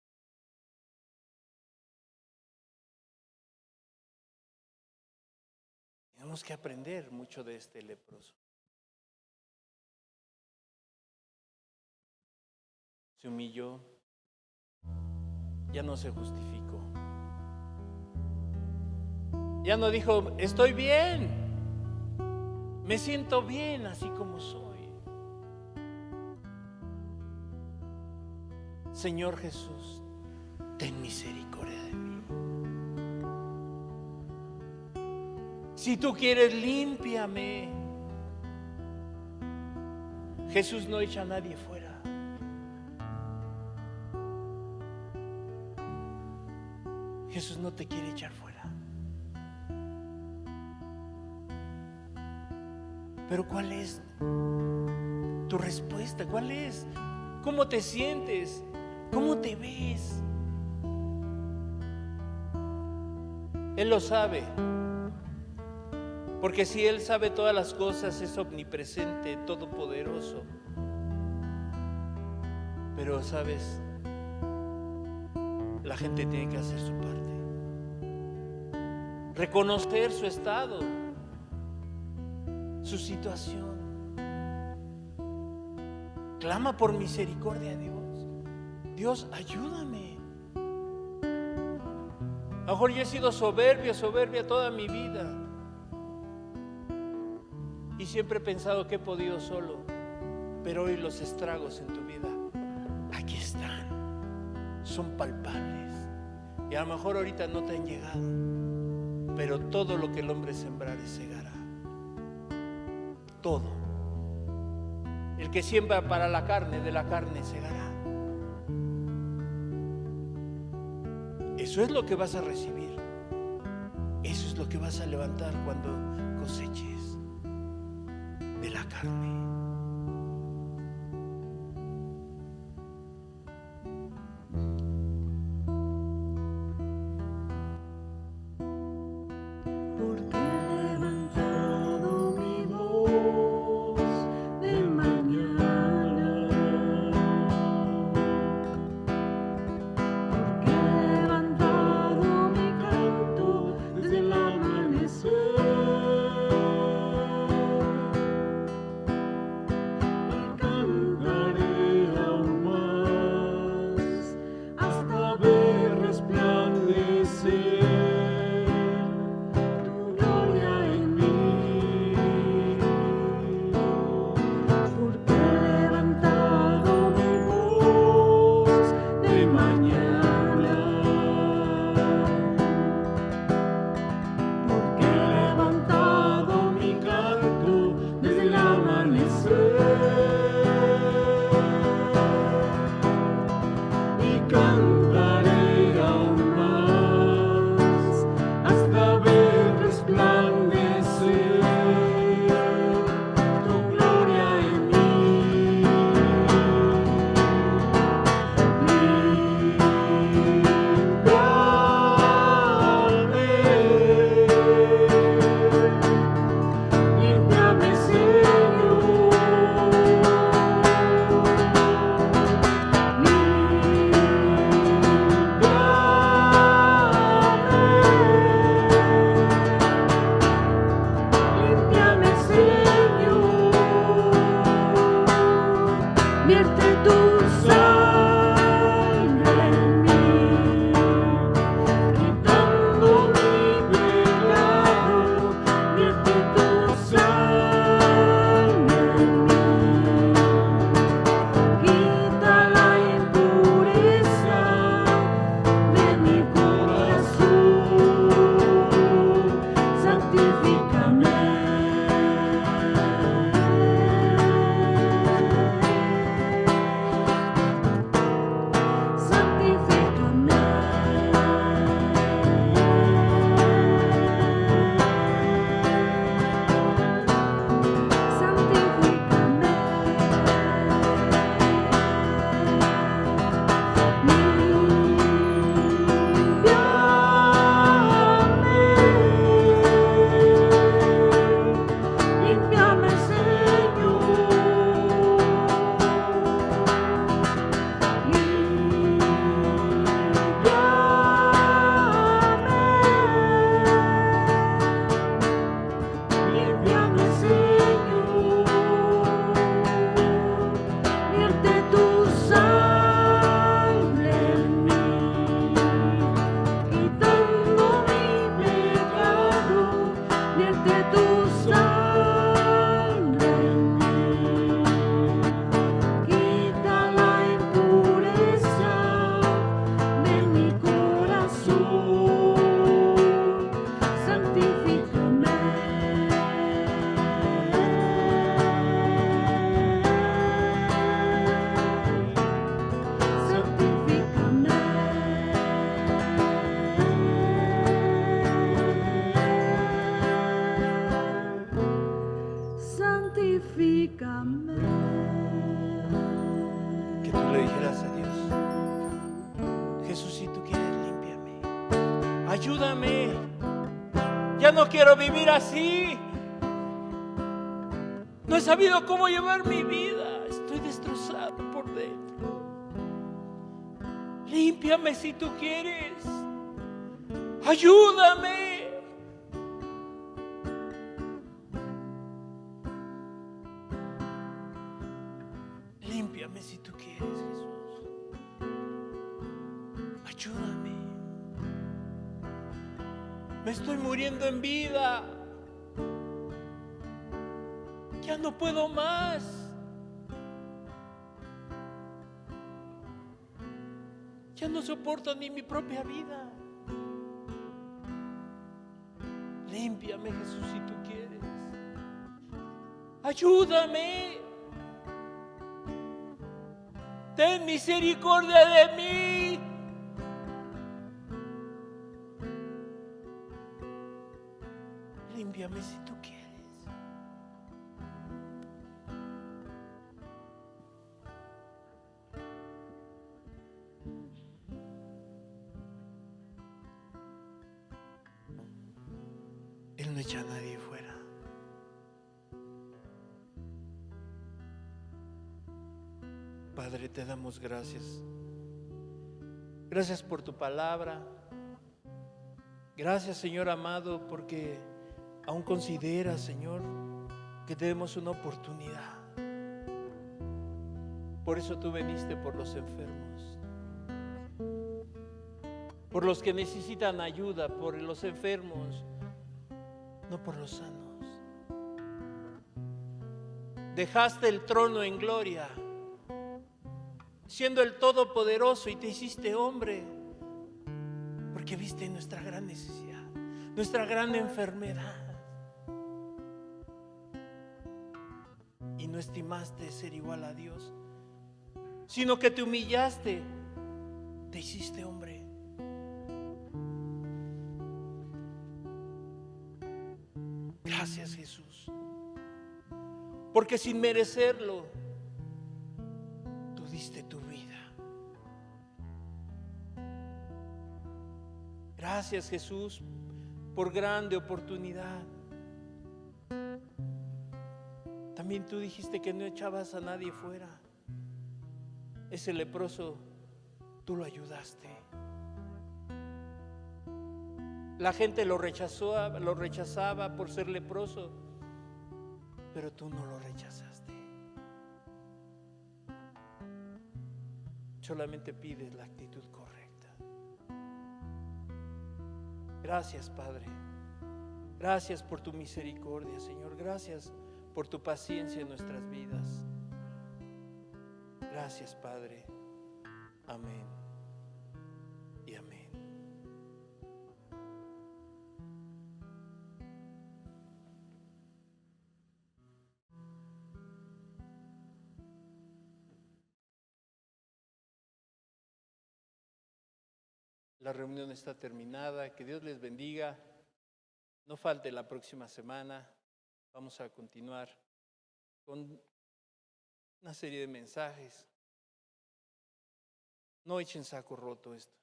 Tenemos que aprender mucho de este leproso. Se humilló, ya no se justificó. Ya no dijo, estoy bien, me siento bien así como soy. Señor Jesús, ten misericordia de mí. Si tú quieres, límpiame. Jesús no echa a nadie fuera. Jesús no te quiere echar fuera. Pero ¿cuál es tu respuesta? ¿Cuál es? ¿Cómo te sientes? ¿Cómo te ves? Él lo sabe. Porque si Él sabe todas las cosas, es omnipresente, todopoderoso. Pero, ¿sabes? La gente tiene que hacer su parte. Reconocer su estado, su situación. Clama por misericordia a Dios. Dios, ayúdame. A lo mejor yo he sido soberbia toda mi vida. Y siempre he pensado que he podido solo. Pero hoy los estragos en tu vida, aquí están. Son palpables. Y a lo mejor ahorita no te han llegado. Pero todo lo que el hombre sembrare segará. Todo. El que siembra para la carne, de la carne segará. Eso es lo que vas a recibir. Eso es lo que vas a levantar cuando coseches de la carne. ayúdame. Ya no quiero vivir así. No he sabido cómo llevar mi vida. Estoy destrozado por dentro. Límpiame si tú quieres. Ayúdame. Límpiame si tú quieres, Jesús. Ayúdame. Me estoy muriendo en vida. Ya no puedo más. Ya no soporto ni mi propia vida. Límpiame, Jesús, si tú quieres. Ayúdame. Ten misericordia de mí. Límpiame si tú quieres. Él no echa a nadie fuera. Padre, te damos gracias. Gracias por tu palabra. Gracias, Señor amado, porque aún consideras, Señor, que tenemos una oportunidad. Por eso tú viniste por los enfermos, por los que necesitan ayuda, por los enfermos, no por los sanos. Dejaste el trono en gloria, siendo el Todopoderoso, y te hiciste hombre, porque viste nuestra gran necesidad, nuestra gran enfermedad, y no estimaste ser igual a Dios, sino que te humillaste, te hiciste hombre. Gracias, Jesús, porque sin merecerlo tú diste tu vida. Gracias, Jesús, por grande oportunidad. También tú dijiste que no echabas a nadie fuera. Ese leproso, tú lo ayudaste. La gente lo rechazaba por ser leproso, pero tú no lo rechazaste. Solamente pides la actitud correcta. Gracias, Padre. Gracias por tu misericordia, Señor. Gracias por tu paciencia en nuestras vidas. Gracias, Padre. Amén y amén. La reunión está terminada. Que Dios les bendiga. No falte la próxima semana. Vamos a continuar con una serie de mensajes. No echen saco roto esto.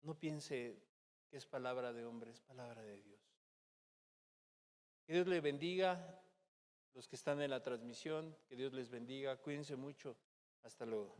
No piense que es palabra de hombre, es palabra de Dios. Que Dios les bendiga. Los que están en la transmisión, que Dios les bendiga. Cuídense mucho. Hasta luego.